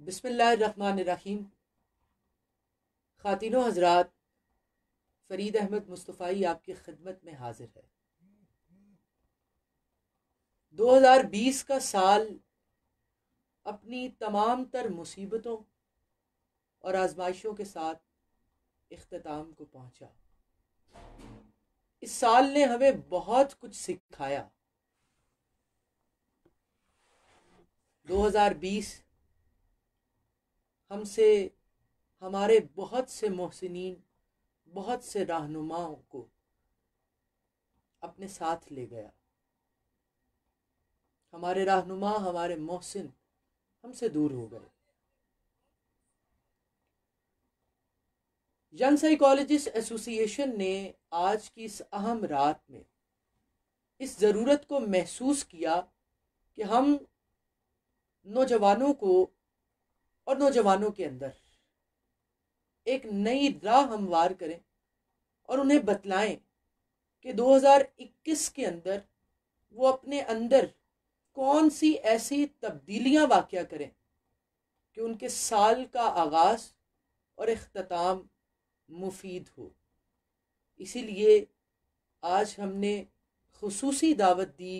बिस्मिल्लाहिर्रहमानिर्रहीम। ख़ातिनो हज़रात, फ़रीद अहमद मुस्तफ़ाई आपकी खिदमत में हाजिर है। 2020 का साल अपनी तमाम तर मुसीबतों और आजमाइशों के साथ इख्तिताम को पहुंचा। इस साल ने हमें बहुत कुछ सिखाया। 2020 हमसे हमारे बहुत से मोहसिनीन, बहुत से रहनुमाओं को अपने साथ ले गया। हमारे रहनुमा, हमारे मोहसिन हमसे दूर हो गए। यंग साइकोलॉजिस्ट एसोसिएशन ने आज की इस अहम रात में इस ज़रूरत को महसूस किया कि हम नौजवानों को और नौजवानों के अंदर एक नई राह हमवार करें और उन्हें बतलाएं कि 2021 के अंदर वो अपने अंदर कौन सी ऐसी तब्दीलियां वाक़या करें कि उनके साल का आगाज़ और इख्तिताम मुफीद हो। इसीलिए आज हमने खुसूसी दावत दी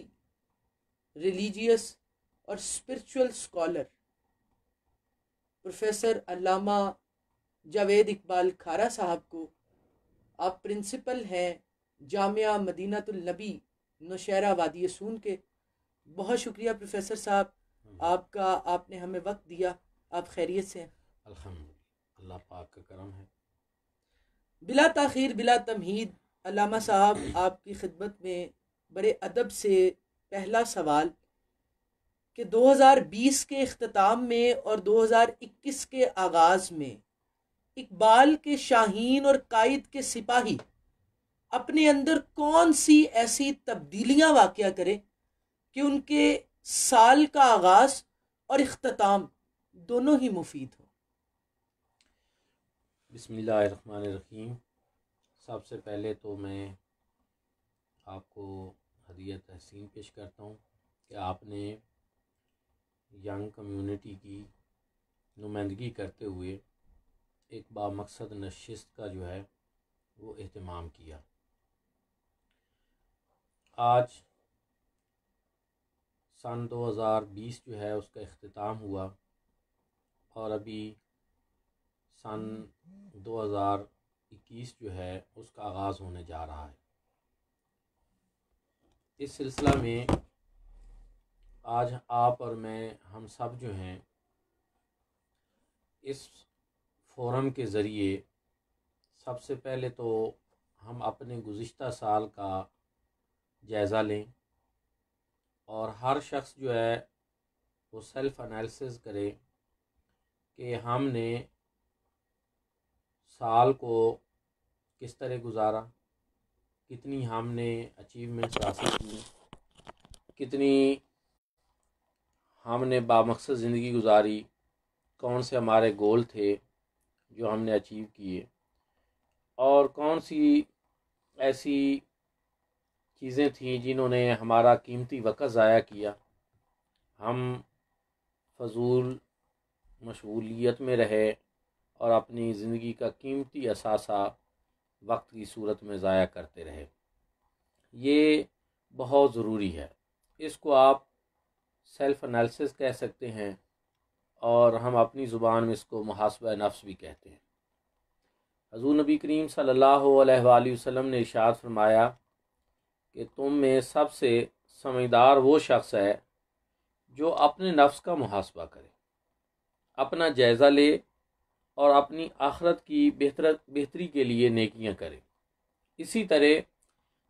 रिलीजियस और स्पिरिचुअल स्कॉलर प्रोफेसर अल्लामा जावेद इकबाल खारा साहब को। आप प्रिंसिपल हैं जामिया मदीनातुल नबी नौशहरा वादी सून के। बहुत शुक्रिया प्रोफेसर साहब आपका, आपने हमें वक्त दिया। आप खैरियत से हैं? अल्हम्दुलिल्लाह, अल्लाह पाक का करम है। बिला ताखीर बिला तमहीद अल्लामा साहब आपकी खिदमत में बड़े अदब से पहला सवाल कि 2020 के इख्तिताम में और 2021 के आगाज़ में इकबाल के शाहीन और कायद के सिपाही अपने अंदर कौन सी ऐसी तब्दीलियां वाक़या करें कि उनके साल का आगाज़ और इख्तिताम दोनों ही मुफीद हो। बिस्मिल्लाहिर्रहमानिर्रहीम। सबसे पहले तो मैं आपको हदिया तहसीन पेश करता हूँ कि आपने यंग कम्युनिटी की नुमाइंदगी करते हुए एक बामकसद नशिस्त का जो है वो एहतमाम किया। आज सन 2020 जो है उसका इख्तिताम हुआ और अभी सन 2021 जो है उसका आगाज़ होने जा रहा है। इस सिलसिला में आज आप और मैं, हम सब जो हैं इस फोरम के ज़रिए सबसे पहले तो हम अपने गुज़िश्ता साल का जायज़ा लें और हर शख्स जो है वो सेल्फ़ एनालिसिस करे कि हमने साल को किस तरह गुजारा, कितनी हमने अचीवमेंट्स हासिल की, कितनी हमने बामकसद ज़िंदगी गुजारी, कौन से हमारे गोल थे जो हमने अचीव किए और कौन सी ऐसी चीज़ें थीं जिन्होंने हमारा कीमती वक्त ज़ाया किया। हम फजूल मशगूलियत में रहे और अपनी ज़िंदगी का कीमती असासा वक्त की सूरत में ज़ाया करते रहे। ये बहुत ज़रूरी है। इसको आप सेल्फ़ एनालिसिस कह सकते हैं और हम अपनी ज़ुबान में इसको मुहासबा नफ्स भी कहते हैं। हज़ूर नबी करीम सल्लल्लाहु अलैहि वसल्लम ने इरशाद फरमाया कि तुम में सबसे समझदार वो शख्स है जो अपने नफ्स का मुहासबा करे, अपना जायज़ा ले और अपनी आखिरत की बेहतरी के लिए नेकियां करे। इसी तरह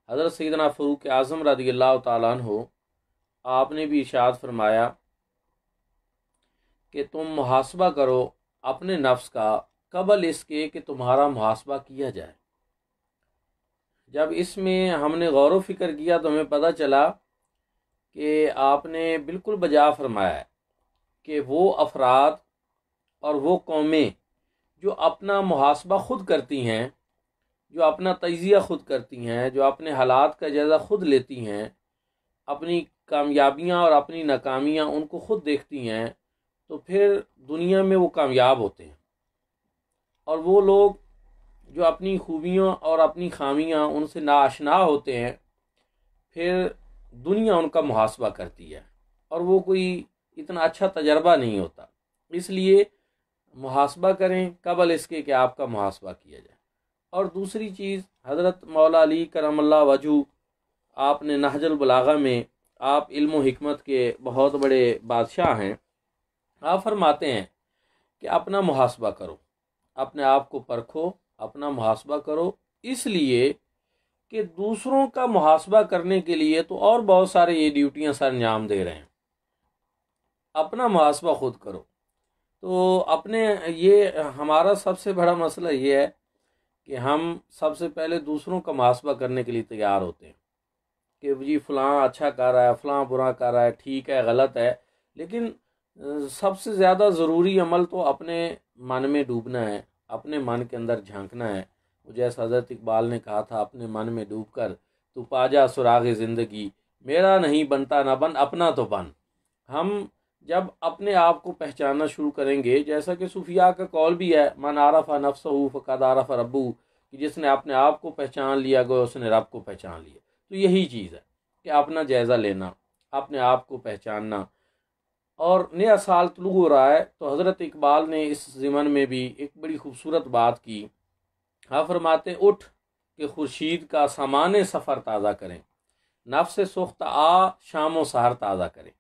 हज़रत सैयदना फ़ारूक आज़म रज़ियल्लाहु ताला अन्हु आपने भी इरशाद फरमाया कि तुम मुहासबा करो अपने नफ्स का कबल इसके कि तुम्हारा मुहासबा किया जाए। जब इसमें हमने गौर व फिक्र किया तो हमें पता चला कि आपने बिल्कुल बजा फरमाया है कि वो अफराद और वो कौमें जो अपना मुहासबा ख़ुद करती हैं, जो अपना तजिया ख़ुद करती हैं, जो अपने हालात का जायज़ा ख़ुद लेती हैं, अपनी कामयाबियाँ और अपनी नाकामियाँ उनको ख़ुद देखती हैं, तो फिर दुनिया में वो कामयाब होते हैं। और वो लोग जो अपनी खूबियाँ और अपनी खामियाँ उनसे नाआशना होते हैं, फिर दुनिया उनका मुहासबा करती है और वो कोई इतना अच्छा तजर्बा नहीं होता। इसलिए मुहासबा करें कबल इसके कि आपका मुहासबा किया जाए। और दूसरी चीज़, हज़रत मौला अली करमल्ला वजहू, आपने नहजुल बलागा में, आप इल्म हिकमत के बहुत बड़े बादशाह हैं, आप फरमाते हैं कि अपना मुहासबा करो, अपने आप को परखो, अपना मुहासबा करो, इसलिए कि दूसरों का मुहासबा करने के लिए तो और बहुत सारे ये ड्यूटियां सर अंजाम दे रहे हैं। अपना मुहासबा खुद करो। तो अपने, ये हमारा सबसे बड़ा मसला ये है कि हम सबसे पहले दूसरों का मुहासबा करने के लिए तैयार होते हैं कि जी फ़लाँ अच्छा कर रहा है, फ़लाँ बुरा कर रहा है, ठीक है गलत है। लेकिन सबसे ज़्यादा ज़रूरी अमल तो अपने मन में डूबना है, अपने मन के अंदर झांकना है। जैसा हज़रत इकबाल ने कहा था, अपने मन में डूब कर तू पाजा सुराग ज़िंदगी, मेरा नहीं बनता ना बन, अपना तो बन। हम जब अपने आप को पहचानना शुरू करेंगे, जैसा कि सूफिया का कौल भी है, मन आरफ़ा नफ्सहू फ़क़द आरफ़ा रब्बू, कि जिसने अपने आप को पहचान लिया गया उसने रब को पहचान लिया। तो यही चीज़ है कि अपना जायज़ा लेना, अपने आप को पहचानना। और नया साल तुलू हो रहा है, तो हज़रत इकबाल ने इस ज़िमन में भी एक बड़ी खूबसूरत बात की। हाँ फरमाते, उठ के खुर्शीद का सामान सफ़र ताज़ा करें, नफ्स सुख्त आ शाम व सहर ताज़ा करें।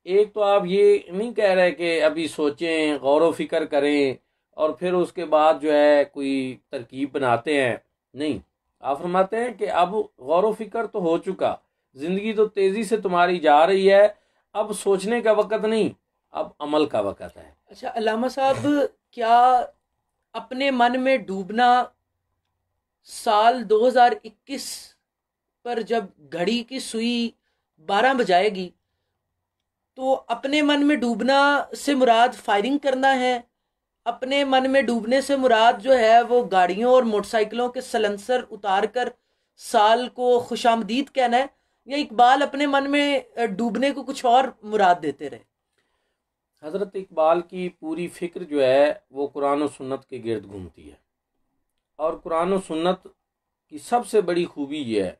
एक तो आप ये नहीं कह रहे कि अभी सोचें, गौर व फिक्र करें और फिर उसके बाद जो है कोई तरकीब बनाते हैं, नहीं। आप फरमाते हैं कि अब गौर व फिक्र तो हो चुका, ज़िंदगी तो तेज़ी से तुम्हारी जा रही है, अब सोचने का वक़्त नहीं, अब अमल का वक़्त है। अच्छा अल्लामा साहब, क्या अपने मन में डूबना साल 2021 पर जब घड़ी की सुई 12 बजाएगी तो अपने मन में डूबना से मुराद फायरिंग करना है? अपने मन में डूबने से मुराद जो है वो गाड़ियों और मोटरसाइकिलों के सलेंसर उतार कर साल को खुशामदीद कहना है? या इकबाल अपने मन में डूबने को कुछ और मुराद देते रहे? हज़रत इकबाल की पूरी फ़िक्र जो है वो कुरान और सुन्नत के गिर्द घूमती है। और कुरान और सुन्नत की सबसे बड़ी खूबी ये है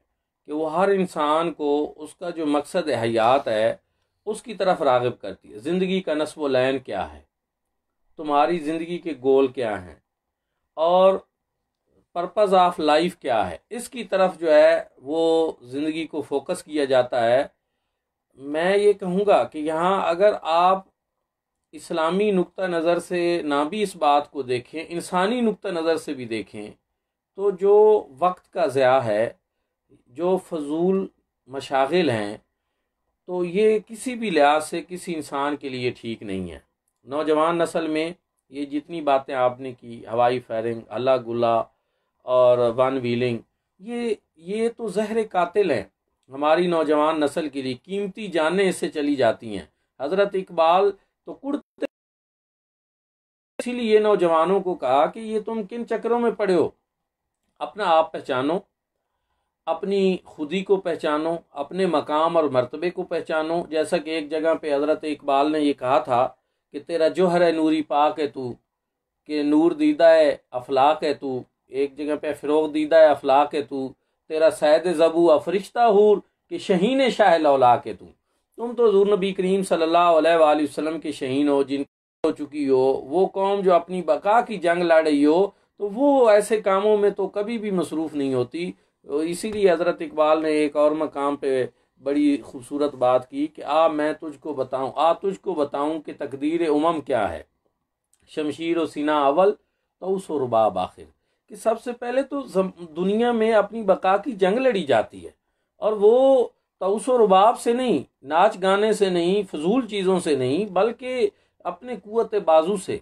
कि वो हर इंसान को उसका जो मकसद हयात है उसकी तरफ राग़िब करती है। ज़िंदगी का नस्ब व लैन क्या है, तुम्हारी ज़िंदगी के गोल क्या हैं और पर्पज़ ऑफ लाइफ क्या है, इसकी तरफ जो है वो ज़िंदगी को फोकस किया जाता है। मैं ये कहूँगा कि यहाँ अगर आप इस्लामी नुक्ता नज़र से ना भी इस बात को देखें, इंसानी नुक्ता नज़र से भी देखें, तो जो वक्त का ज़या है, जो फजूल मशागिल हैं, तो ये किसी भी लिहाज से किसी इंसान के लिए ठीक नहीं है। नौजवान नस्ल में ये जितनी बातें आपने की, हवाई फायरिंग, हल्ला गुल्ला और वन व्हीलिंग, ये तो जहर कातिल हैं हमारी नौजवान नस्ल के लिए। कीमती जानें इससे चली जाती हैं। हज़रत इकबाल तो कुड़ते, इसीलिए नौजवानों को कहा कि ये तुम किन चक्रों में पड़े हो, अपना आप पहचानो, अपनी खुदी को पहचानो, अपने मकाम और मर्तबे को पहचानो। जैसा कि एक जगह पे हज़रत इकबाल ने ये कहा था कि तेरा जोहर है नूरी पाक है तू, कि नूर दीदा है अफलाक है तू। एक जगह पे फ़िरोग दीदा है अफलाक है तू, तेरा सैद ज़बू अफरिश्ता हूर, कि शहीन शाह लौलाक है तू। तुम तो हुज़ूर नबी करीम सल्लल्लाहु अलैहि वसल्लम के शहीन हो, जिन हो चुकी हो। वो कौम जो अपनी बका की जंग लड़ रही हो, तो वो ऐसे कामों में तो कभी भी मसरूफ़ नहीं होती। इसीलिए हज़रत इकबाल ने एक और मकाम पे बड़ी खूबसूरत बात की कि मैं तुझको बताऊं, तुझको बताऊं कि तकदीर उमम क्या है, शमशीर व सीना अवल तौस व रुबाब आखिर। कि सबसे पहले तो दुनिया में अपनी बका की जंग लड़ी जाती है, और वो तौस व रुबाब से नहीं, नाच गाने से नहीं, फजूल चीज़ों से नहीं, बल्कि अपने कुव्वत बाजू से,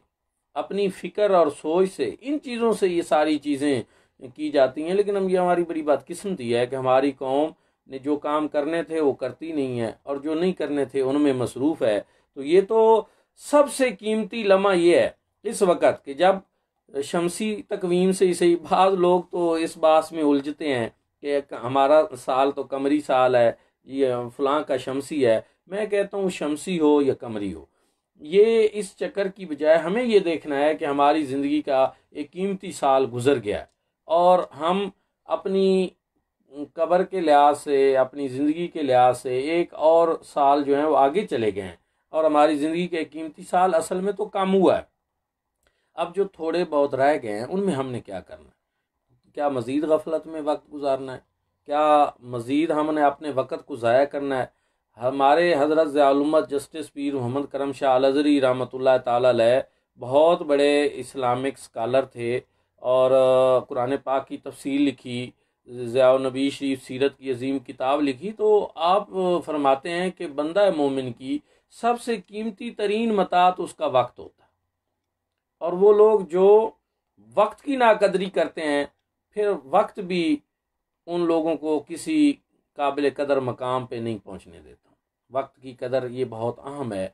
अपनी फ़िक्र और सोच से, इन चीज़ों से ये सारी चीज़ें की जाती हैं। लेकिन हम, ये हमारी बड़ी बदकिस्मती है कि हमारी कौम ने जो काम करने थे वो करती नहीं है, और जो नहीं करने थे उनमें मसरूफ़ है। तो ये तो सबसे कीमती लम्हा ये है इस वक्त कि जब शमसी तकवीम से ही सही, बाद लोग तो इस बात में उलझते हैं कि हमारा साल तो कमरी साल है, ये फ़लाँ का शमसी है। मैं कहता हूँ शमसी हो या कमरी हो, ये इस चक्कर की बजाय हमें ये देखना है कि हमारी ज़िंदगी का एक कीमती साल गुजर गया और हम अपनी कब्र के लिहाज से, अपनी ज़िंदगी के लिहाज से एक और साल जो है वो आगे चले गए हैं और हमारी ज़िंदगी के कीमती साल असल में तो कम हुआ है। अब जो थोड़े बहुत रह गए हैं उनमें हमने क्या करना है? क्या मज़ीद गफलत में वक्त गुजारना है? क्या मज़ीद हमने अपने वक़्त को ज़ाया करना है? हमारे हज़रत ज़ियाउल-उम्मत जस्टिस पीर मोहम्मद करम शाह अल अज़हरी रहमतुल्लाह ताला अलैह बहुत बड़े इस्लामिक स्कॉलर थे और कुरान पाक की तफसीर लिखी, ज़ियाउल नबी शरीफ सीरत की अजीम किताब लिखी। तो आप फरमाते हैं कि बंदा मोमिन की सबसे कीमती तरीन मता तो उसका वक्त होता है, और वो लोग जो वक्त की नाकदरी करते हैं फिर वक्त भी उन लोगों को किसी काबिल कदर मकाम पे नहीं पहुंचने देता। वक्त की कदर ये बहुत अहम है।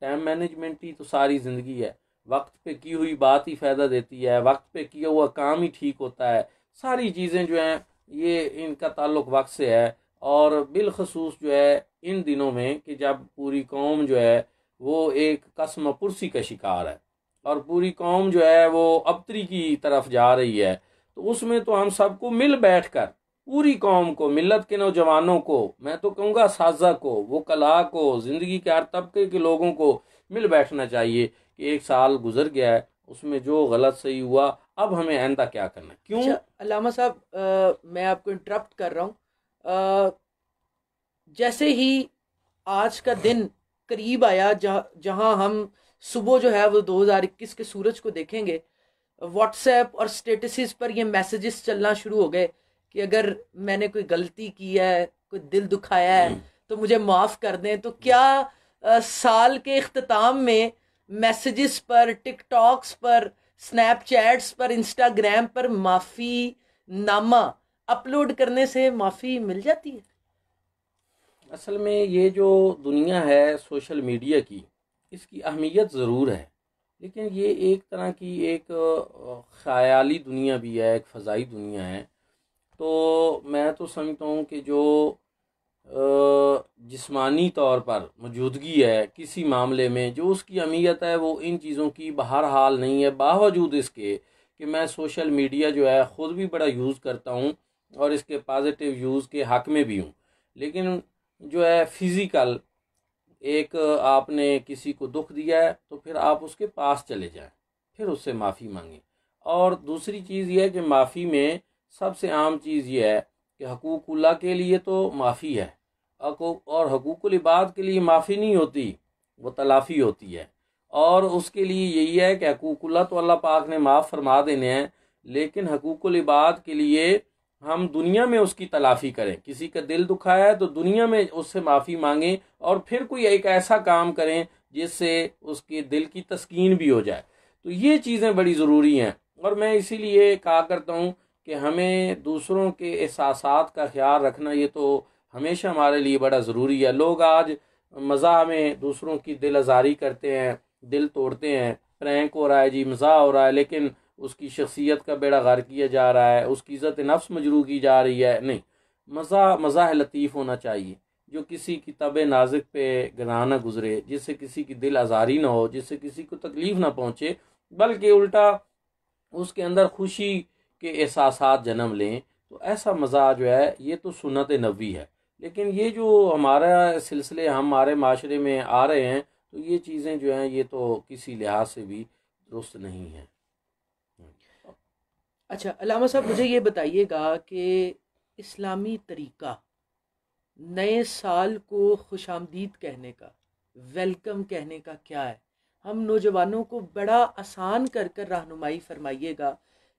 टाइम मैनेजमेंट ही तो सारी ज़िंदगी है। वक्त पे की हुई बात ही फ़ायदा देती है, वक्त पे किया हुआ काम ही ठीक होता है। सारी चीज़ें जो हैं ये इनका ताल्लुक़ वक्त से है। और बिलखसूस जो है इन दिनों में कि जब पूरी कौम जो है वो एक कसम पुरसी का शिकार है और पूरी कौम जो है वो अबतरी की तरफ जा रही है, तो उसमें तो हम सबको मिल बैठ कर, पूरी कौम को, मिल्लत के नौजवानों को, मैं तो कहूँगा साजा को, वो कला को, ज़िंदगी के हर तबके के लोगों को मिल बैठना चाहिए कि एक साल गुजर गया है, उसमें जो गलत सही हुआ अब हमें आइंदा क्या करना है। क्यों? अच्छा अल्लामा साहब, मैं आपको इंटरप्ट कर रहा हूँ। जैसे ही आज का दिन करीब आया, जहाँ हम सुबह जो है वो 2021 के सूरज को देखेंगे, व्हाट्सएप और स्टेटसेस पर ये मैसेजेस चलना शुरू हो गए कि अगर मैंने कोई गलती की है, कोई दिल दुखाया है तो मुझे माफ़ कर दें। तो क्या साल के इख्तिताम में मैसेजेस पर, टिकटॉक्स पर, स्नैपचैट्स पर, इंस्टाग्राम पर माफ़ी नामा अपलोड करने से माफ़ी मिल जाती है? असल में ये जो दुनिया है सोशल मीडिया की, इसकी अहमियत ज़रूर है, लेकिन ये एक तरह की एक ख़याली दुनिया भी है, एक फ़ज़ाई दुनिया है। तो मैं तो समझता हूँ कि जो जिस्मानी तौर पर मौजूदगी है किसी मामले में, जो उसकी अहमियत है वो इन चीज़ों की बहरहाल नहीं है, बावजूद इसके कि मैं सोशल मीडिया जो है ख़ुद भी बड़ा यूज़ करता हूँ और इसके पॉजिटिव यूज़ के हक़ में भी हूँ। लेकिन जो है फ़िज़िकल, एक आपने किसी को दुख दिया है तो फिर आप उसके पास चले जाएं, फिर उससे माफ़ी मांगें। और दूसरी चीज़ ये है कि माफ़ी में सबसे आम चीज़ ये है कि हकूक़ुल्लाह के लिए तो माफ़ी है, और हकूक़ुल इबाद के लिए माफ़ी नहीं होती, वो तलाफ़ी होती है। और उसके लिए यही है कि हकूक़ुल्लाह तो अल्लाह पाक ने माफ़ फरमा देने हैं, लेकिन हकूक़ुल इबाद के लिए हम दुनिया में उसकी तलाफ़ी करें। किसी का दिल दुखाया है तो दुनिया में उससे माफ़ी मांगें और फिर कोई एक ऐसा काम करें जिससे उसके दिल की तस्कीन भी हो जाए। तो ये चीज़ें बड़ी ज़रूरी हैं और मैं इसीलिए कहा करता हूँ कि हमें दूसरों के एहसासात का ख्याल रखना ये तो हमेशा हमारे लिए बड़ा ज़रूरी है। लोग आज मज़ाह में दूसरों की दिल आज़ारी करते हैं, दिल तोड़ते हैं, प्रैंक हो रहा है जी, मज़ाह हो रहा है, लेकिन उसकी शख्सियत का बेड़ा गर्क किया जा रहा है, उसकी इज़्ज़त नफ्स मजरू की जा रही है। नहीं, मज़ाह लतीफ़ होना चाहिए, जो किसी की तबे नाजुक पे गनाह ना गुजरे, जिससे किसी की दिल आज़ारी ना हो, जिससे किसी को तकलीफ़ ना पहुँचे, बल्कि उल्टा उसके अंदर खुशी के एहसासात जन्म लें। तो ऐसा मज़ाह जो है ये तो सुन्नत नबवी है। लेकिन ये जो हमारा सिलसिले हमारे माशरे में आ रहे हैं, तो ये चीज़ें जो हैं ये तो किसी लिहाज से भी दुरुस्त नहीं हैं। अच्छा अल्लामा साहब, मुझे ये बताइएगा कि इस्लामी तरीका नए साल को खुशामदीद कहने का, वेलकम कहने का क्या है? हम नौजवानों को बड़ा आसान कर कर रहनुमाई फरमाइएगा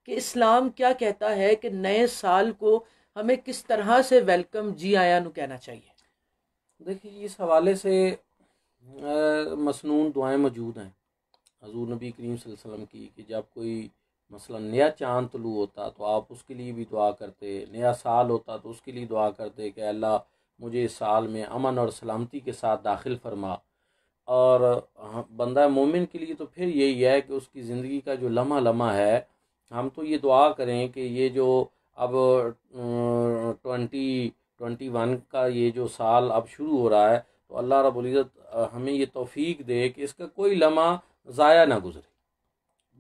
कि इस्लाम क्या कहता है कि नए साल को हमें किस तरह से वेलकम, जी आया नु कहना चाहिए। देखिए, इस हवाले से मसनून दुआएं मौजूद हैं हजूर नबी करीम सल्लल्लाहु अलैहि वसल्लम की, कि जब कोई मसलन नया चांद तुलू होता तो आप उसके लिए भी दुआ करते, नया साल होता तो उसके लिए दुआ करते कि अल्लाह मुझे इस साल में अमन और सलामती के साथ दाखिल फरमा। और बंदा मोमिन के लिए तो फिर यही है कि उसकी ज़िंदगी का जो लम्हा लम्हा है, हम तो ये दुआ करें कि ये जो अब 2021 का ये जो साल अब शुरू हो रहा है, तो अल्लाह रब्बुल इज़्ज़त हमें ये तौफीक दे कि इसका कोई लम्हा ज़ाया ना गुजरे,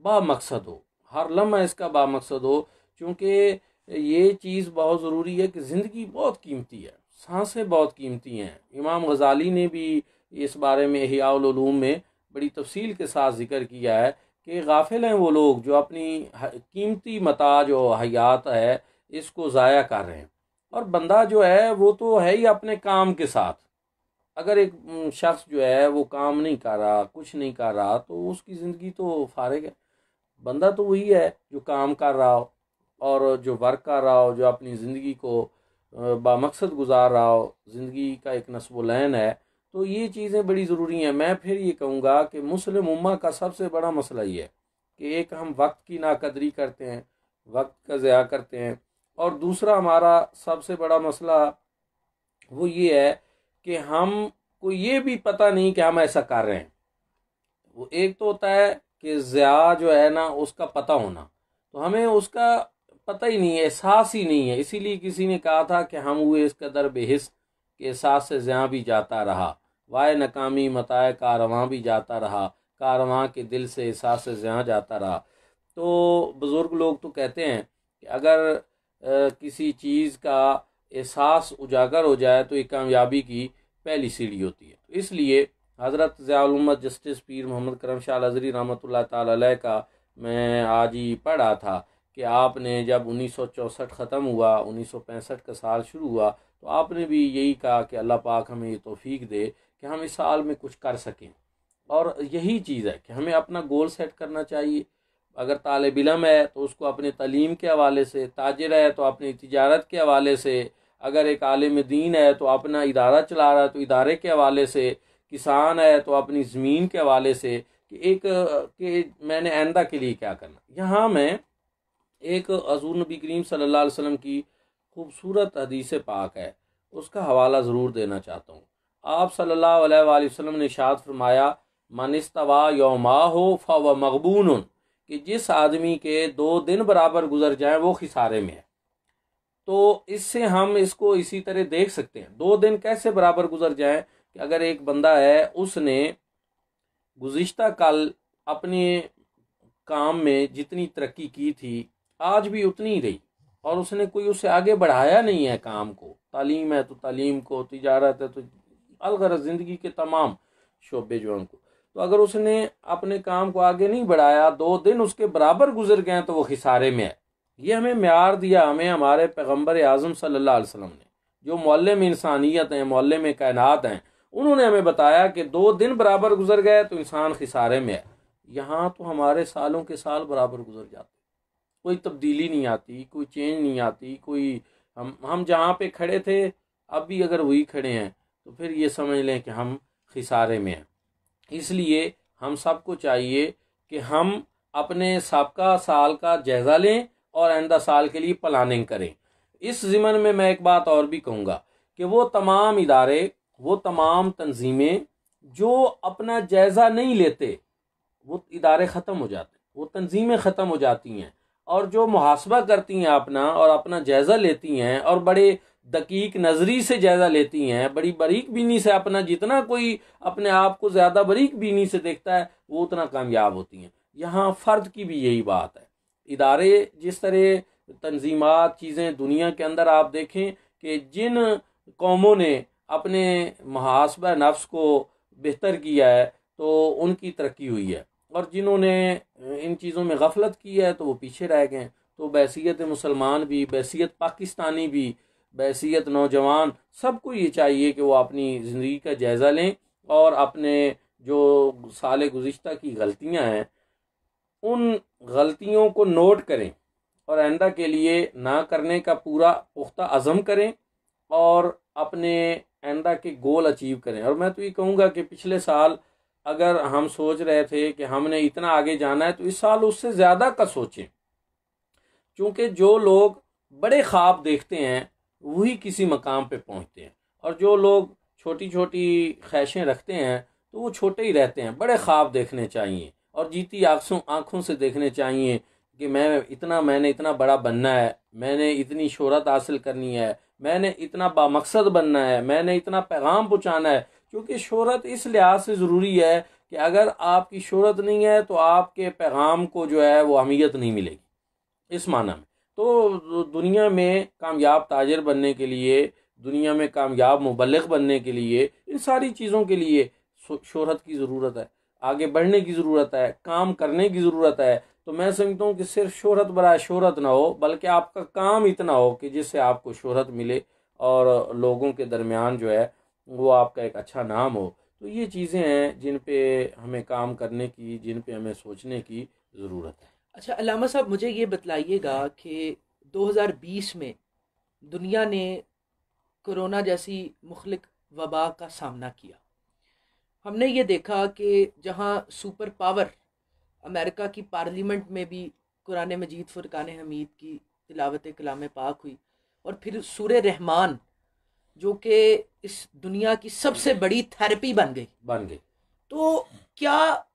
बामकसद हो, हर लम्हा इसका बामकसद हो। क्योंकि ये चीज़ बहुत ज़रूरी है कि ज़िंदगी बहुत कीमती है, सांसें बहुत कीमती हैं। इमाम गज़ाली ने भी इस बारे में इह्या उल उलूम में बड़ी तफसील के साथ ज़िक्र किया है कि गाफिल हैं वो लोग जो अपनी कीमती मता जो हयात है इसको ज़ाया कर रहे हैं। और बंदा जो है वो तो है ही अपने काम के साथ। अगर एक शख्स जो है वो काम नहीं कर रहा, कुछ नहीं कर रहा, तो उसकी ज़िंदगी तो फारिग है। बंदा तो वही है जो काम कर रहा हो और जो वर्क कर रहा हो, जो अपनी ज़िंदगी को बामकसद गुजार रहा हो, ज़िंदगी का एक नस्ब लैन है। तो ये चीज़ें बड़ी ज़रूरी हैं। मैं फिर ये कहूँगा कि मुस्लिम उम्मा का सबसे बड़ा मसला ये है कि एक हम वक्त की नाकदरी करते हैं, वक्त का ज़या करते हैं, और दूसरा हमारा सबसे बड़ा मसला वो ये है कि हम को ये भी पता नहीं कि हम ऐसा कर रहे हैं। वो एक तो होता है कि ज़या जो है ना उसका पता होना, तो हमें उसका पता ही नहीं है, एहसास ही नहीं है। इसीलिए किसी ने कहा था कि हम हुए इस कदर बेहिस के एहसास से ज़या भी जाता रहा, वाय नकामी मताए कारवां भी जाता रहा, कारवां के दिल से एहसास से ज़या जाता रहा। तो बुज़ुर्ग लोग तो कहते हैं कि अगर किसी चीज़ का एहसास उजागर हो जाए तो ये कामयाबी की पहली सीढ़ी होती है। तो इसलिए हज़रत ज़ियाउल उम्मत जस्टिस पीर मोहम्मद करम शाह अज़हरी रहमतुल्लाह ताला अलैह का मैं आज ही पढ़ा था कि आपने जब 1964 ख़त्म हुआ, 1965 का साल शुरू हुआ, तो आपने भी यही कहा कि अल्लाह पाक हमें ये तौफीक दे कि हम इस साल में कुछ कर सकें। और यही चीज़ है कि हमें अपना गोल सेट करना चाहिए। अगर तालिब इल्म है तो उसको अपने तालीम के हवाले से, ताजिर है तो अपनी तिजारत के हवाले से, अगर एक आलिम दीन है तो अपना इदारा चला रहा है तो इदारे के हवाले से, किसान है तो अपनी ज़मीन के हवाले से कि एक कि मैंने आइंदा के लिए क्या करना। यहाँ मैं एक हज़ूर नबी करीम सल्लल्लाहु अलैहि वसल्लम की खूबसूरत हदीस पाक है उसका हवाला ज़रूर देना चाहता हूँ। आप सल्लल्लाहु अलैहि वसल्लम ने इरशाद फरमाया, मन इस्तवा यौमा हो फ़व मग़बून, कि जिस आदमी के 2 दिन बराबर गुजर जाए वो खिसारे में है। तो इससे हम इसको इसी तरह देख सकते हैं। 2 दिन कैसे बराबर गुजर जाए कि अगर एक बंदा है उसने गुज़िश्ता कल अपने काम में जितनी तरक्की की थी आज भी उतनी ही रही, और उसने कोई उससे आगे बढ़ाया नहीं है काम को। तालीम है तो तालीम को, तिजारत है तो अलगरज ज़िंदगी के तमाम शोबे जो उनको, तो अगर उसने अपने काम को आगे नहीं बढ़ाया, 2 दिन उसके बराबर गुजर गए तो वो खिसारे में है। ये हमें म्यार दिया हमें हमारे पैगम्बर आज़म सल्लल्लाहु अलैहि वसल्लम ने, जो मौल्लम इंसानियत हैं, मौल्लम कायनात हैं। उन्होंने हमें बताया कि 2 दिन बराबर गुजर गए तो इंसान खिसारे में है। यहाँ तो हमारे सालों के साल बराबर गुजर जाते, कोई तब्दीली नहीं आती, कोई चेंज नहीं आती, कोई हम जहाँ पे खड़े थे अब भी अगर वही खड़े हैं तो फिर ये समझ लें कि हम खिसारे में हैं। इसलिए हम सबको चाहिए कि हम अपने सबका साल का जायज़ा लें और आइंदा साल के लिए प्लानिंग करें। इस ज़िमन में मैं एक बात और भी कहूँगा कि वो तमाम इदारे, वो तमाम तंजीमें जो अपना जायज़ा नहीं लेते वो इदारे ख़त्म हो जाते, वो तंजीमें ख़त्म हो जाती हैं। और जो मुहासबा करती हैं अपना और अपना जायज़ा लेती हैं और बड़े दकीक नज़री से जायज़ा लेती हैं, बड़ी बारीक बीनी से, अपना जितना कोई अपने आप को ज़्यादा बारीक बीनी से देखता है वो उतना कामयाब होती हैं। यहाँ फ़र्द की भी यही बात है। इदारे जिस तरह तंजीमात चीज़ें दुनिया के अंदर आप देखें कि जिन कौमों ने अपने मुहासबा नफ्स को बेहतर किया है तो उनकी तरक्की हुई है, और जिन्होंने इन चीज़ों में गफलत की है तो वो पीछे रह गए। तो बैसियत मुसलमान भी, बैसियत पाकिस्तानी भी, बैसियत नौजवान, सबको ये चाहिए कि वो अपनी ज़िंदगी का जायज़ा लें और अपने जो साल गुज़िश्ता की गलतियां हैं उन गलतियों को नोट करें और आइंदा के लिए ना करने का पूरा पुख्ता अज़म करें और अपने आइंदा के गोल अचीव करें। और मैं तो ये कहूँगा कि पिछले साल अगर हम सोच रहे थे कि हमने इतना आगे जाना है तो इस साल उससे ज़्यादा का सोचें, क्योंकि जो लोग बड़े ख्वाब देखते हैं वही किसी मकाम पे पहुंचते हैं, और जो लोग छोटी छोटी ख्वाहिशें रखते हैं तो वो छोटे ही रहते हैं। बड़े ख्वाब देखने चाहिए और जीती आँखों से देखने चाहिए कि मैंने इतना बड़ा बनना है, मैंने इतनी शोहरत हासिल करनी है, मैंने इतना बामकसद बनना है, मैंने इतना पैगाम पहुँचाना है। क्योंकि शोहरत इस लिहाज से ज़रूरी है कि अगर आपकी शोहरत नहीं है तो आपके पैगाम को जो है वो अहमियत नहीं मिलेगी इस माना में। तो दुनिया में कामयाब ताजिर बनने के लिए, दुनिया में कामयाब मुबल्लिग बनने के लिए, इन सारी चीज़ों के लिए शोहरत की ज़रूरत है, आगे बढ़ने की ज़रूरत है, काम करने की ज़रूरत है। तो मैं समझता हूँ कि सिर्फ शोहरत बराए शोहरत ना हो, बल्कि आपका काम इतना हो कि जिससे आपको शोहरत मिले और लोगों के दरमियान जो है वो आपका एक अच्छा नाम हो। तो ये चीज़ें हैं जिन पे हमें काम करने की, जिन पे हमें सोचने की ज़रूरत है। अच्छा अल्लामा साहब, मुझे ये बतलाइएगा कि 2020 में दुनिया ने कोरोना जैसी मुख्तलिफ वबा का सामना किया। हमने ये देखा कि जहाँ सुपर पावर अमेरिका की पार्लियामेंट में भी कुरान मजीद फुरकान हमीद की तिलावत कलाम पाक हुई, और फिर सूर रहमान जो कि इस दुनिया की सबसे बड़ी थेरेपी बन गई। तो क्या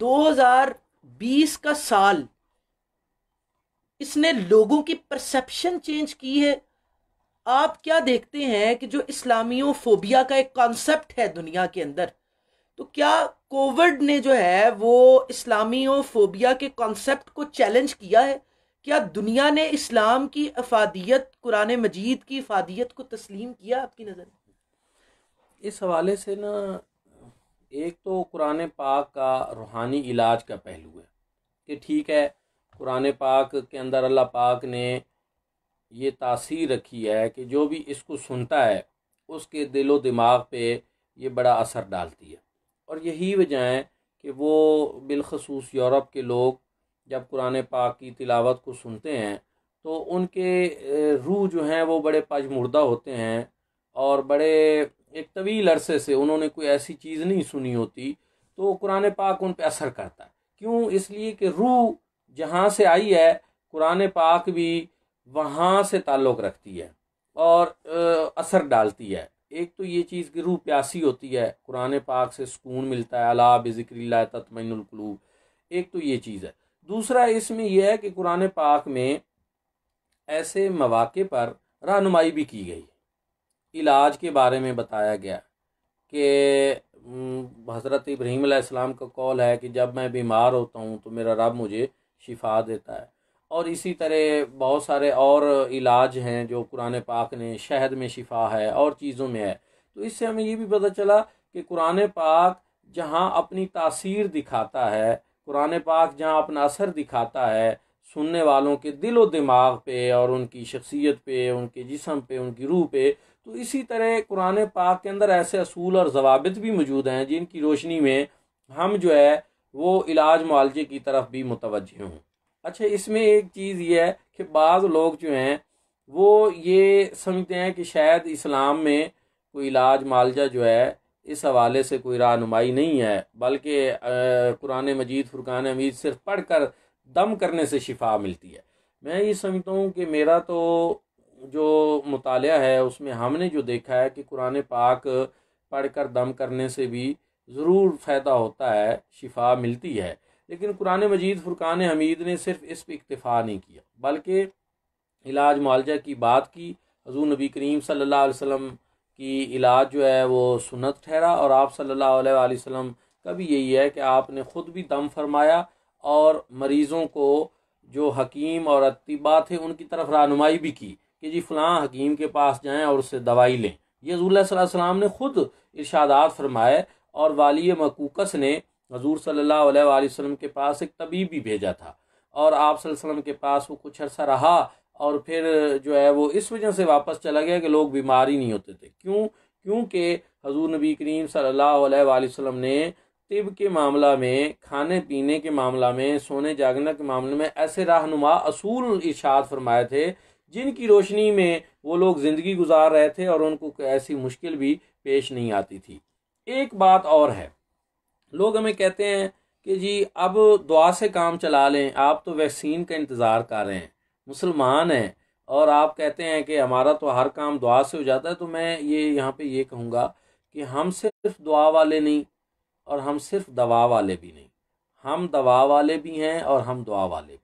2020 का साल इसने लोगों की परसेप्शन चेंज की है? आप क्या देखते हैं कि जो इस्लामियोफोबिया का एक कॉन्सेप्ट है दुनिया के अंदर, तो क्या कोविड ने जो है वो इस्लामियोफोबिया के कॉन्सेप्ट को चैलेंज किया है? क्या दुनिया ने इस्लाम की अफादियत, कुरान मजीद की अफादियत को तस्लीम किया आपकी नज़र में? इस हवाले से ना, एक तो कुरान पाक का रूहानी इलाज का पहलू है कि ठीक है, कुरान पाक के अंदर अल्लाह पाक ने ये तासीर रखी है कि जो भी इसको सुनता है उसके दिलो दिमाग पे ये बड़ा असर डालती है। और यही वजह है कि वो बिलखसूस यूरोप के लोग जब कुरान पाक की तिलावत को सुनते हैं तो उनके रूह जो हैं वो बड़े पजमुर्दा होते हैं, और बड़े एक तवील अरसे से उन्होंने कोई ऐसी चीज़ नहीं सुनी होती, तो कुरान पाक उन पर असर करता है। क्यों? इसलिए कि रूह जहाँ से आई है, कुरान पाक भी वहाँ से ताल्लुक़ रखती है और असर डालती है। एक तो ये चीज़ की रूह प्यासी होती है, कुरान पाक से सुकून मिलता है, अला बिज़िक्रिल्लाह तत्मइन्नुल कुलूब। एक तो ये चीज़ है। दूसरा इसमें यह है कि कुरान पाक में ऐसे मौक़े पर रहनुमाई भी की गई, इलाज के बारे में बताया गया कि हज़रत इब्राहीम अलैहिस्सलाम का कौल है कि जब मैं बीमार होता हूँ तो मेरा रब मुझे शिफा देता है। और इसी तरह बहुत सारे और इलाज हैं जो कुरान पाक ने, शहद में शिफा है और चीज़ों में है। तो इससे हमें ये भी पता चला कि कुरान पाक जहाँ अपनी तासीर दिखाता है, कुरान पाक जहाँ अपना असर दिखाता है सुनने वालों के दिलो दिमाग पे और उनकी शख्सियत पे, उनके जिस्म पे, उनकी रूह पे, तो इसी तरह कुरान पाक के अंदर ऐसे असूल और ज़वाबित भी मौजूद हैं जिनकी रोशनी में हम जो है वो इलाज मुआलजे की तरफ भी मुतवज्जे हों। अच्छा, इसमें एक चीज़ ये है कि बाज़ लोग जो हैं वो ये समझते हैं कि शायद इस्लाम में कोई इलाज मुआलजा जो है इस हवाले से कोई रहनुमाई नहीं है, बल्कि कुरान मजीद फुरकान हमीद सिर्फ पढ़ कर दम करने से शिफा मिलती है। मैं ये समझता हूँ कि मेरा तो जो मुतालिया है उसमें हमने जो देखा है कि कुरान पाक पढ़कर दम करने से भी ज़रूर फ़ायदा होता है, शिफा मिलती है। लेकिन कुरान मजीद फुरकान हमीद ने सिर्फ इस पर इक्तफ़ा नहीं किया, बल्कि इलाज मुआलजा की बात की। हज़ूर नबी करीम सल्लल्लाहु अलैहि वसल्लम की इलाज जो है वो सुन्नत ठहरा, और आप सल्लल्लाहु अलैहि वसल्लम का भी यही है कि आपने ख़ुद भी दम फरमाया और मरीज़ों को जो हकीम और अतिबा थे उनकी तरफ रहनुमाई भी की कि जी फ़लाँ हकीम के पास जाएं और उससे दवाई लें। ये हज़ूर सल्लल्लाहु अलैहि वसल्लम ने ख़ुद इरशादात फरमाए, और वाली मकूकस ने हज़ूर सल्लल्लाहु अलैहि वसल्लम के पास एक तबीब भी भेजा था, और आप सल्लल्लाहु अलैहि वसल्लम के पास वो कुछ अर्सा रहा, और फिर जो है वो इस वजह से वापस चला गया कि लोग बीमार ही नहीं होते थे। क्यों? क्योंकि हज़ूर नबी करीम सल्लल्लाहु अलैहि वसल्लम ने तिब के मामला में, खाने पीने के मामला में, सोने जागने के मामले में ऐसे रहनुमा असूल इरशाद फरमाए थे जिनकी रोशनी में वो लोग ज़िंदगी गुजार रहे थे और उनको ऐसी मुश्किल भी पेश नहीं आती थी। एक बात और है, लोग हमें कहते हैं कि जी अब दुआ से काम चला लें, आप तो वैक्सीन का इंतज़ार कर रहे हैं, मुसलमान हैं, और आप कहते हैं कि हमारा तो हर काम दुआ से हो जाता है। तो मैं ये यहाँ पे ये कहूँगा कि हम सिर्फ दुआ वाले नहीं और हम सिर्फ दवा वाले भी नहीं, हम दवा वाले भी हैं और हम दुआ वाले भी।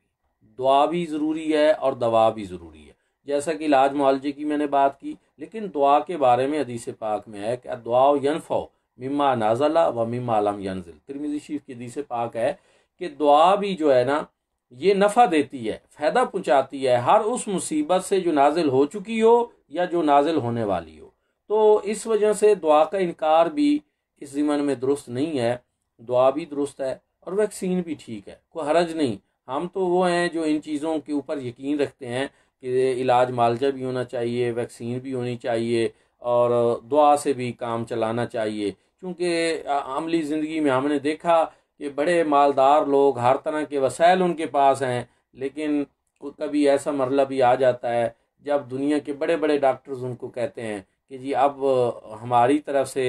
दुआ भी ज़रूरी है और दवा भी ज़रूरी है। जैसा कि इलाज मुआलजे की मैंने बात की, लेकिन दुआ के बारे में हदीस पाक में है कि दुआ यनफ़ौ मिम्मा नाज़ला व मिम्मा लम यनज़िल। तिरमिज़ी शरीफ की हदीस पाक है कि दुआ भी जो है ना ये नफ़ा देती है, फ़ायदा पहुँचाती है हर उस मुसीबत से जो नाजिल हो चुकी हो या जो नाजिल होने वाली हो। तो इस वजह से दुआ का इनकार भी इस ज़िमन में दुरुस्त नहीं है। दुआ भी दुरुस्त है और वैक्सीन भी ठीक है, कोई हरज नहीं। हम तो वो हैं जो इन चीज़ों के ऊपर यकीन रखते हैं कि इलाज मालजा भी होना चाहिए, वैक्सीन भी होनी चाहिए और दुआ से भी काम चलाना चाहिए। क्योंकि अमली ज़िंदगी में हमने देखा कि बड़े मालदार लोग, हर तरह के वसाइल उनके पास हैं, लेकिन कभी ऐसा मरला भी आ जाता है जब दुनिया के बड़े बड़े डॉक्टर्स उनको कहते हैं कि जी अब हमारी तरफ से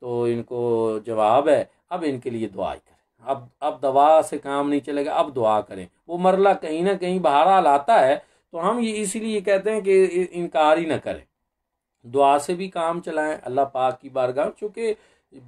तो इनको जवाब है, अब इनके लिए दुआ करें, अब दवा से काम नहीं चलेगा, अब दुआ करें। वो मरला कहीं ना कहीं बहरहाल आता है, तो हम ये इसीलिए कहते हैं कि इनकार ही ना करें, दुआ से भी काम चलाएं अल्लाह पाक की बारगाह। चूँकि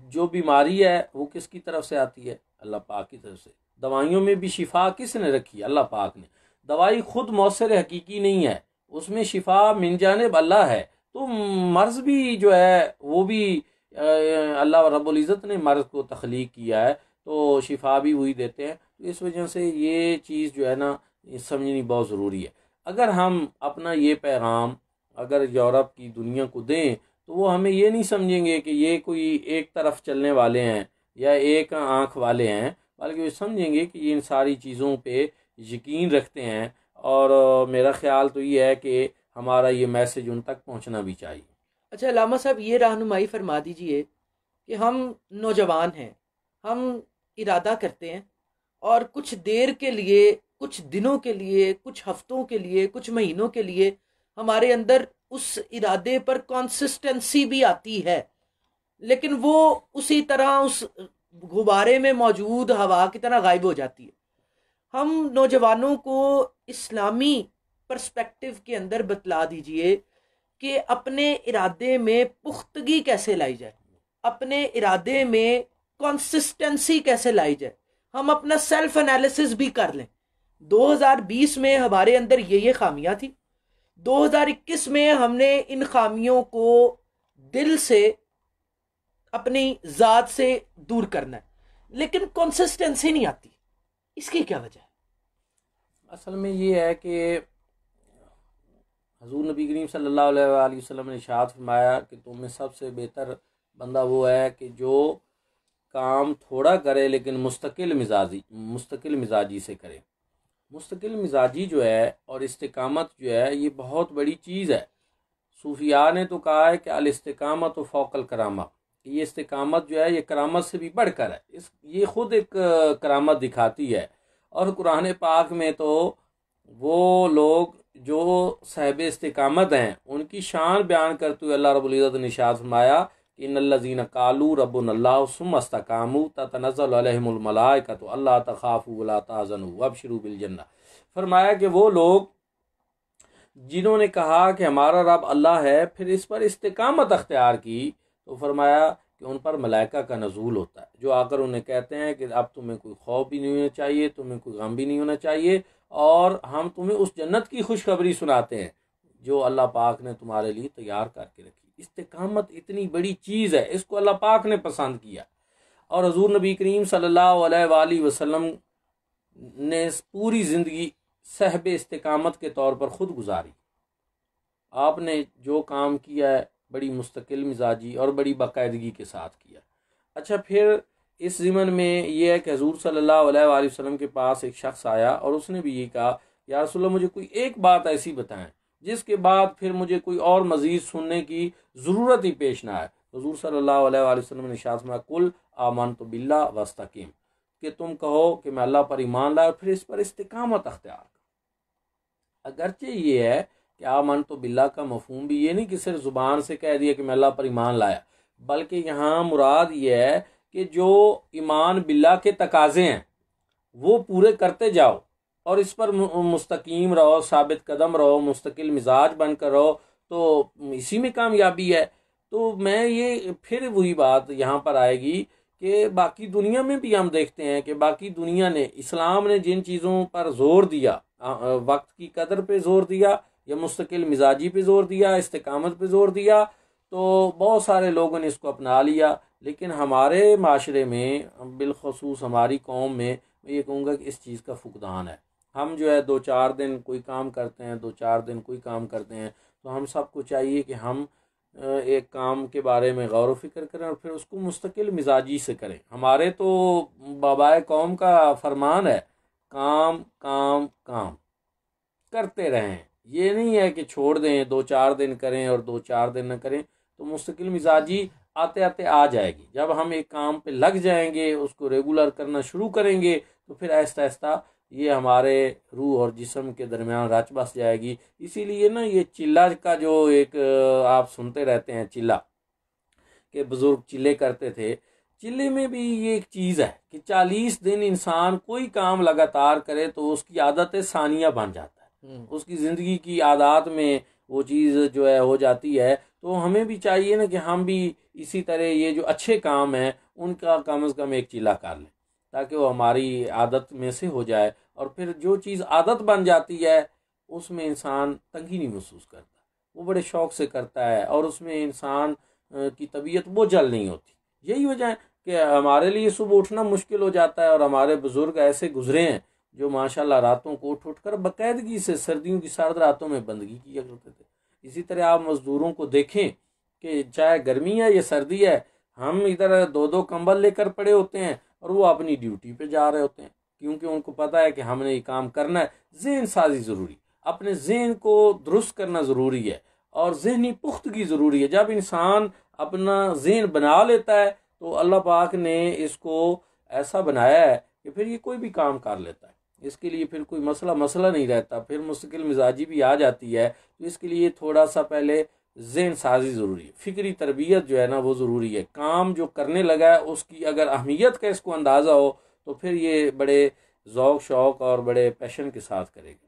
जो बीमारी है वो किसकी तरफ से आती है? अल्लाह पाक की तरफ से। दवाइयों में भी शिफा किसने रखी? अल्लाह पाक ने। दवाई खुद मौसर हकीकी नहीं है, उसमें शिफा मिन जानिब अल्लाह है। तो मर्ज़ भी जो है वो भी अल्लाह रब्बुल इज़्ज़त ने मर्ज़ को तख्लीक किया है, तो शिफा भी वही देते हैं। तो इस वजह से ये चीज़ जो है ना समझनी बहुत ज़रूरी है। अगर हम अपना ये पैगाम अगर यूरोप की दुनिया को दें तो वो हमें ये नहीं समझेंगे कि ये कोई एक तरफ चलने वाले हैं या एक आंख वाले हैं, बल्कि वो समझेंगे कि ये इन सारी चीज़ों पे यकीन रखते हैं। और मेरा ख्याल तो ये है कि हमारा ये मैसेज उन तक पहुंचना भी चाहिए। अच्छा अल्लामा साहब, ये रहनुमाई फरमा दीजिए कि हम नौजवान हैं, हम इरादा करते हैं और कुछ देर के लिए, कुछ दिनों के लिए, कुछ हफ्तों के लिए, कुछ महीनों के लिए हमारे अंदर उस इरादे पर कंसिस्टेंसी भी आती है, लेकिन वो उसी तरह उस गुब्बारे में मौजूद हवा की तरह गायब हो जाती है। हम नौजवानों को इस्लामी पर्सपेक्टिव के अंदर बतला दीजिए कि अपने इरादे में पुख्तगी कैसे लाई जाए, अपने इरादे में कंसिस्टेंसी कैसे लाई जाए। हम अपना सेल्फ एनालिसिस भी कर लें। 2020 में हमारे अंदर ये खामियां थी, 2021 में हमने इन खामियों को दिल से, अपनी ज़ात से दूर करना है, लेकिन कंसिस्टेंसी नहीं आती। इसकी क्या वजह है? असल में ये है कि हजूर नबी करीम सल्लल्लाहु अलैहि वसल्लम ने इरशाद फरमाया कि तुम में सबसे बेहतर बंदा वो है कि जो काम थोड़ा करे लेकिन मुस्तकिल मिजाजी से करे। मुस्तकिल मिजाजी जो है और इस्तिकामत जो है ये बहुत बड़ी चीज़ है। सूफिया ने तो कहा है कि अल इस्तिकामत व फ़ौक़ल करामा, ये इस्तिकामत जो है ये करामत से भी बढ़कर है। ये ख़ुद एक करामत दिखाती है। और कुरान पाक में तो वो लोग जो साहिब इस्तिकामत हैं उनकी शान बयान करते हुए अल्लाह रब्बुल इज़्ज़त ने इरशाद फरमाया कि इन्नल्लज़ीना क़ालू रब्बुनल्लाहु सुम्मा इस्तक़ामू ततनज़्ज़लु अलैहिमुल मलाइकतु अल्ला तख़ाफ़ू व ला तहज़नू वबशिरू बिल जन्नह। फरमाया कि वो लोग जिन्होंने कहा कि हमारा रब अल्लाह है, फिर इस पर इस्तिकामत अख्तियार की, तो फरमाया कि उन पर मलाइका का नज़ूल होता है, जो आकर उन्हें कहते हैं कि अब तुम्हें कोई खौफ भी नहीं होना चाहिए, तुम्हें कोई गम भी नहीं होना चाहिए, और हम तुम्हें उस जन्नत की खुशखबरी सुनाते हैं जो अल्लाह पाक ने तुम्हारे लिए तैयार करके रखी। इस्तिकामत इतनी बड़ी चीज़ है, इसको अल्लाह पाक ने पसंद किया। और हजूर नबी करीम सल्लल्लाहु अलैहि वसल्लम ने पूरी ज़िंदगी सहब इस्तिकामत के तौर पर ख़ुद गुजारी। आपने जो काम किया है बड़ी मुस्तकिल मिजाजी और बड़ी बाकायदगी के साथ किया। अच्छा, फिर इस ज़िमन में ये है कि हजूर सल्लल्लाहु अलैहि वसल्लम के पास एक शख्स आया और उसने भी ये कहा, या रसूलल्लाह मुझे कोई एक बात ऐसी बताएं जिसके बाद फिर मुझे कोई और मज़ीद सुनने की ज़रूरत ही पेश ना आए। हजूर सल्लल्लाहु अलैहि वसल्लम ने इरशाद फरमाया, कुल आमनतु बिल्लाह वस्तकीम, कि तुम कहो कि मैं अल्लाह पर ईमान लाया और फिर इस पर इस्तिकामत अख्तियार करो। अगरचे ये है कि आमनतु बिल्लाह का मफहूम भी ये नहीं कि सिर्फ ज़ुबान से कह दिया कि मैं अल्लाह पर ईमान लाया, बल्कि यहाँ मुराद ये है कि जो ईमान बिल्लाह के तकाज़े हैं वो पूरे करते जाओ और इस पर मुस्तकीम रहो, साबित कदम रहो, मुस्तकिल मिजाज बनकर रहो, तो इसी में कामयाबी है। तो मैं ये फिर वही बात यहाँ पर आएगी कि बाकी दुनिया में भी हम देखते हैं कि बाकी दुनिया ने, इस्लाम ने जिन चीज़ों पर जोर दिया, वक्त की कदर पे जोर दिया या मुस्तकिल मिजाजी पे ज़ोर दिया, इस्तिकामत पे ज़ोर दिया, तो बहुत सारे लोगों ने इसको अपना लिया। लेकिन हमारे माशरे में, बिलखसूस हमारी कौम में, मैं ये कहूँगा कि इस चीज़ का फुकदान है। हम जो है 2-4 दिन कोई काम करते हैं, 2-4 दिन कोई काम करते हैं, तो हम सबको चाहिए कि हम एक काम के बारे में गौर व फिक्र करें और फिर उसको मुस्तकिल मिजाजी से करें। हमारे तो बाबाए कौम का फरमान है, काम काम काम करते रहें। ये नहीं है कि छोड़ दें, 2-4 दिन करें और 2-4 दिन न करें, तो मुस्तकिल मिजाजी आते आते आ जाएगी। जब हम एक काम पे लग जाएंगे, उसको रेगुलर करना शुरू करेंगे, तो फिर आहिस्ता आहिस्ता ये हमारे रूह और जिस्म के दरमियान रच बस जाएगी। इसीलिए ना ये चिल्ला का जो एक आप सुनते रहते हैं, चिल्ला के बुज़ुर्ग चिल्ले करते थे, चिल्ले में भी ये एक चीज़ है कि 40 दिन इंसान कोई काम लगातार करे तो उसकी आदत सानिया बन जाता है, उसकी ज़िंदगी की आदत में वो चीज़ जो है हो जाती है। तो हमें भी चाहिए ना कि हम भी इसी तरह ये जो अच्छे काम हैं उनका कम से कम एक चिल्ला कर लें, ताकि वो हमारी आदत में से हो जाए। और फिर जो चीज़ आदत बन जाती है उसमें इंसान तंगी नहीं महसूस करता, वो बड़े शौक़ से करता है और उसमें इंसान की तबीयत वो जल नहीं होती। यही वजह है कि हमारे लिए सुबह उठना मुश्किल हो जाता है। और हमारे बुज़ुर्ग ऐसे गुजरे हैं जो माशाल्लाह रातों को उठ कर बाकायदगी से सर्दियों की सर्द रातों में बंदगी किया करते थे। इसी तरह आप मज़दूरों को देखें कि चाहे गर्मी है या सर्दी है, हम इधर 2-2 कंबल लेकर पड़े होते हैं और वो अपनी ड्यूटी पे जा रहे होते हैं, क्योंकि उनको पता है कि हमने ये काम करना है। ज़हन साजी ज़रूरी, अपने ज़हन को दुरुस्त करना ज़रूरी है और ज़हनी पुख्तगी ज़रूरी है। जब इंसान अपना ज़हन बना लेता है तो अल्लाह पाक ने इसको ऐसा बनाया है कि फिर ये कोई भी काम कर लेता है। इसके लिए फिर कोई मसला नहीं रहता, फिर मुस्तकिल मिजाजी भी आ जाती है। तो इसके लिए थोड़ा सा पहले ज़हन साजी ज़रूरी है, फ़िक्री तरबियत जो है ना वो ज़रूरी है। काम जो करने लगा है उसकी अगर अहमियत का इसको अंदाज़ा हो तो फिर ये बड़े ज़ौक़ शौक़ और बड़े पैशन के साथ करेगा।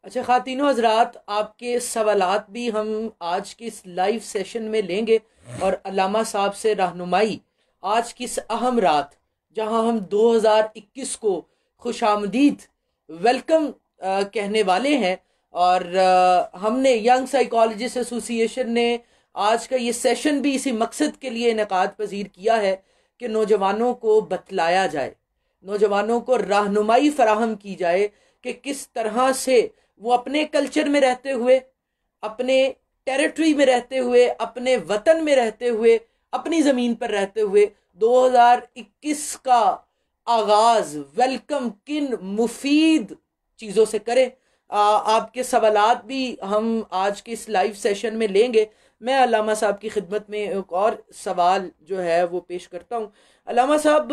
अच्छा ख़ातिनो हज़रात, आपके सवालात भी हम आज के इस लाइव सेशन में लेंगे और अल्लामा साहब से रहनुमाई आज की इस अहम रात, जहां हम 2021 को खुशामदीद वेलकम कहने वाले हैं। और हमने यंग साइकोलॉजिस्ट एसोसिएशन ने आज का ये सेशन भी इसी मकसद के लिए इनेकाद पजीर किया है कि नौजवानों को बतलाया जाए, नौजवानों को रहनुमाई फराहम की जाए कि किस तरह से वो अपने कल्चर में रहते हुए, अपने टेरिटरी में रहते हुए, अपने वतन में रहते हुए, अपनी ज़मीन पर रहते हुए 2021 का आगाज़ वेलकम किन मुफीद चीज़ों से करें। आपके सवालात भी हम आज के इस लाइव सेशन में लेंगे। मैं अल्लामा साहब की खिदमत में एक और सवाल जो है वो पेश करता हूँ। अल्लामा साहब,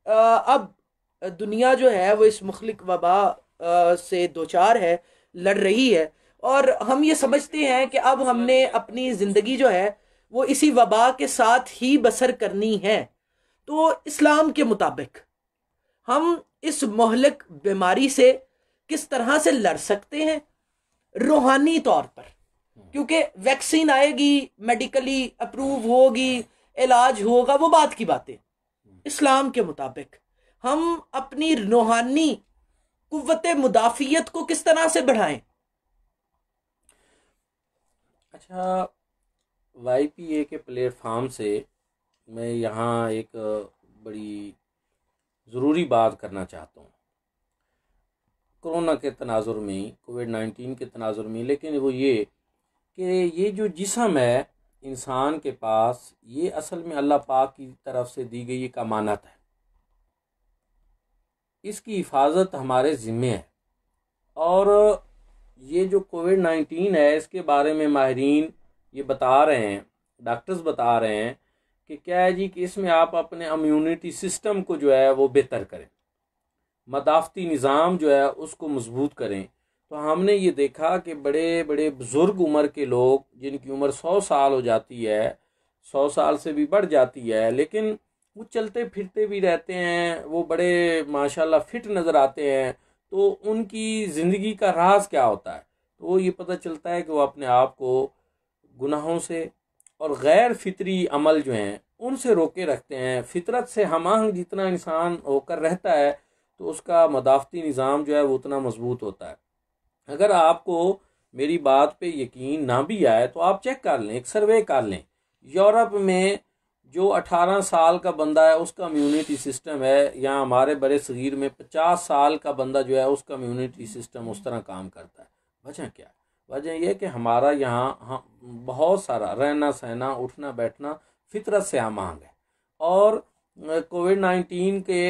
अब दुनिया जो है वो इस मुखलिक वबा से दोचार है, लड़ रही है, और हम ये समझते हैं कि अब हमने अपनी ज़िंदगी जो है वो इसी वबा के साथ ही बसर करनी है। तो इस्लाम के मुताबिक हम इस मोहलिक बीमारी से किस तरह से लड़ सकते हैं रूहानी तौर पर, क्योंकि वैक्सीन आएगी, मेडिकली अप्रूव होगी, इलाज होगा, वो बात की बातें। इस्लाम के मुताबिक हम अपनी रूहानी कुव्वत मुदाफियत को किस तरह से बढ़ाएं? अच्छा, YPA के प्लेटफार्म से मैं यहाँ एक बड़ी ज़रूरी बात करना चाहता हूँ कोरोना के तनाजुर में, कोविड-19 के तनाजुर में। लेकिन वो ये कि ये जो जिस्म है इंसान के पास, ये असल में अल्लाह पाक की तरफ से दी गई एक अमानत है। इसकी हिफाजत हमारे ज़िम्मे है। और ये जो कोविड-19 है इसके बारे में माहिरीन ये बता रहे हैं, डॉक्टर्स बता रहे हैं कि क्या है जी कि इसमें आप अपने इम्यूनिटी सिस्टम को जो है वो बेहतर करें, मदाफ़ती निज़ाम जो है उसको मजबूत करें। तो हमने ये देखा कि बड़े बड़े बुज़ुर्ग उम्र के लोग जिनकी उम्र 100 साल हो जाती है, 100 साल से भी बढ़ जाती है, लेकिन वो चलते फिरते भी रहते हैं, वो बड़े माशाल्लाह फिट नज़र आते हैं। तो उनकी ज़िंदगी का राज क्या होता है? तो ये पता चलता है कि वो अपने आप को गुनाहों से और गैर फितरी अमल जो हैं उनसे रोके रखते हैं। फितरत से हमाहंग जितना इंसान होकर रहता है तो उसका मदाफ़ती निज़ाम जो है वो उतना मजबूत होता है। अगर आपको मेरी बात पे यकीन ना भी आए तो आप चेक कर लें, एक सर्वे कर लें। यूरोप में जो 18 साल का बंदा है उसका इम्यूनिटी सिस्टम है, यहाँ हमारे बड़े सगीर में 50 साल का बंदा जो है उसका इम्यूनिटी सिस्टम उस तरह काम करता है। वजह क्या है? वजह यह कि हमारा यहाँ बहुत सारा रहना सहना उठना बैठना फितरत से आमांग है। और कोविड-19 के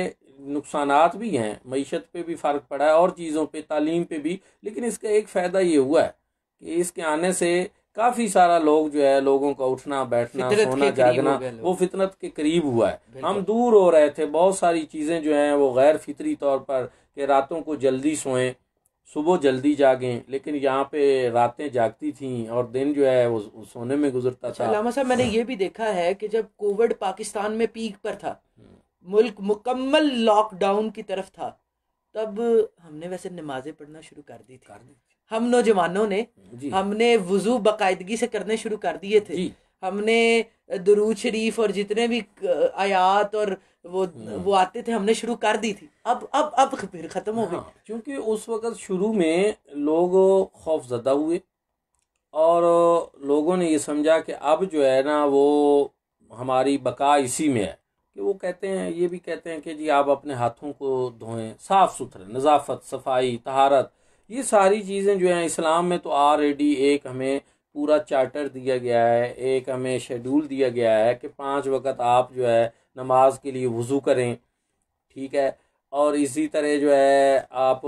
नुकसानात भी हैं, मईशत पे भी फ़र्क पड़ा है और चीज़ों पे, तालीम पे भी। लेकिन इसका एक फ़ायदा ये हुआ है कि इसके आने से काफ़ी सारा लोग जो है, लोगों का उठना बैठना सोना जागना वो फितरत के करीब हुआ है। हम दूर हो रहे थे, बहुत सारी चीज़ें जो हैं वो गैर फितरी तौर पर, कि रातों को जल्दी सोएं सुबह जल्दी जागें, लेकिन यहाँ पे रातें जागती थीं और दिन जो है वो सोने में गुजरता था। अल्लामा साहब, मैंने ये भी देखा है कि जब कोविड पाकिस्तान में पीक पर था, मुल्क मुकम्मल लॉकडाउन की तरफ था, तब हमने वैसे नमाजें पढ़ना शुरू कर दी थी। हम नौजवानों ने हमने वुजू बाकायदगी से करने शुरू कर दिए थे। हमने दुरूद शरीफ और जितने भी आयात और वो आते थे हमने शुरू कर दी थी। अब फिर ख़त्म हो गई। क्योंकि उस वक़्त शुरू में लोग खौफजदा हुए और लोगों ने ये समझा कि अब जो है ना वो हमारी बका इसी में है, कि वो कहते हैं, ये भी कहते हैं कि जी आप अपने हाथों को धोएं, साफ़ सुथरे, नज़ाफ़त, सफाई, तहारत, ये सारी चीज़ें जो हैं इस्लाम में तो ऑलरेडी एक हमें पूरा चार्टर दिया गया है, एक हमें शेड्यूल दिया गया है कि 5 वक़्त आप जो है नमाज के लिए वज़ू करें, ठीक है। और इसी तरह जो है आप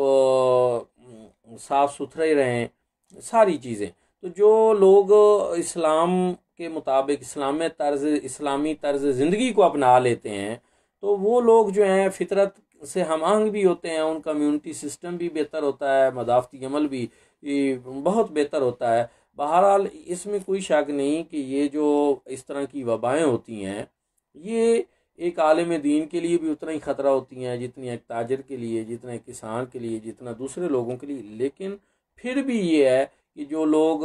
साफ़ सुथरे रहें, सारी चीज़ें। तो जो लोग इस्लाम के मुताबिक इस्लामी तर्ज ज़िंदगी को अपना लेते हैं, तो वो लोग जो हैं फितरत से हमआहंग भी होते हैं, उनका इम्यूनिटी सिस्टम भी बेहतर होता है, मदाफ़ती अमल भी बहुत बेहतर होता है। बहरहाल इसमें कोई शक नहीं कि ये जो इस तरह की वबाएँ होती हैं, ये एक आलिम दीन के लिए भी उतना ही ख़तरा होती हैं जितनी एक ताजर के लिए, जितना एक किसान के लिए, जितना दूसरे लोगों के लिए। लेकिन फिर भी ये है कि जो लोग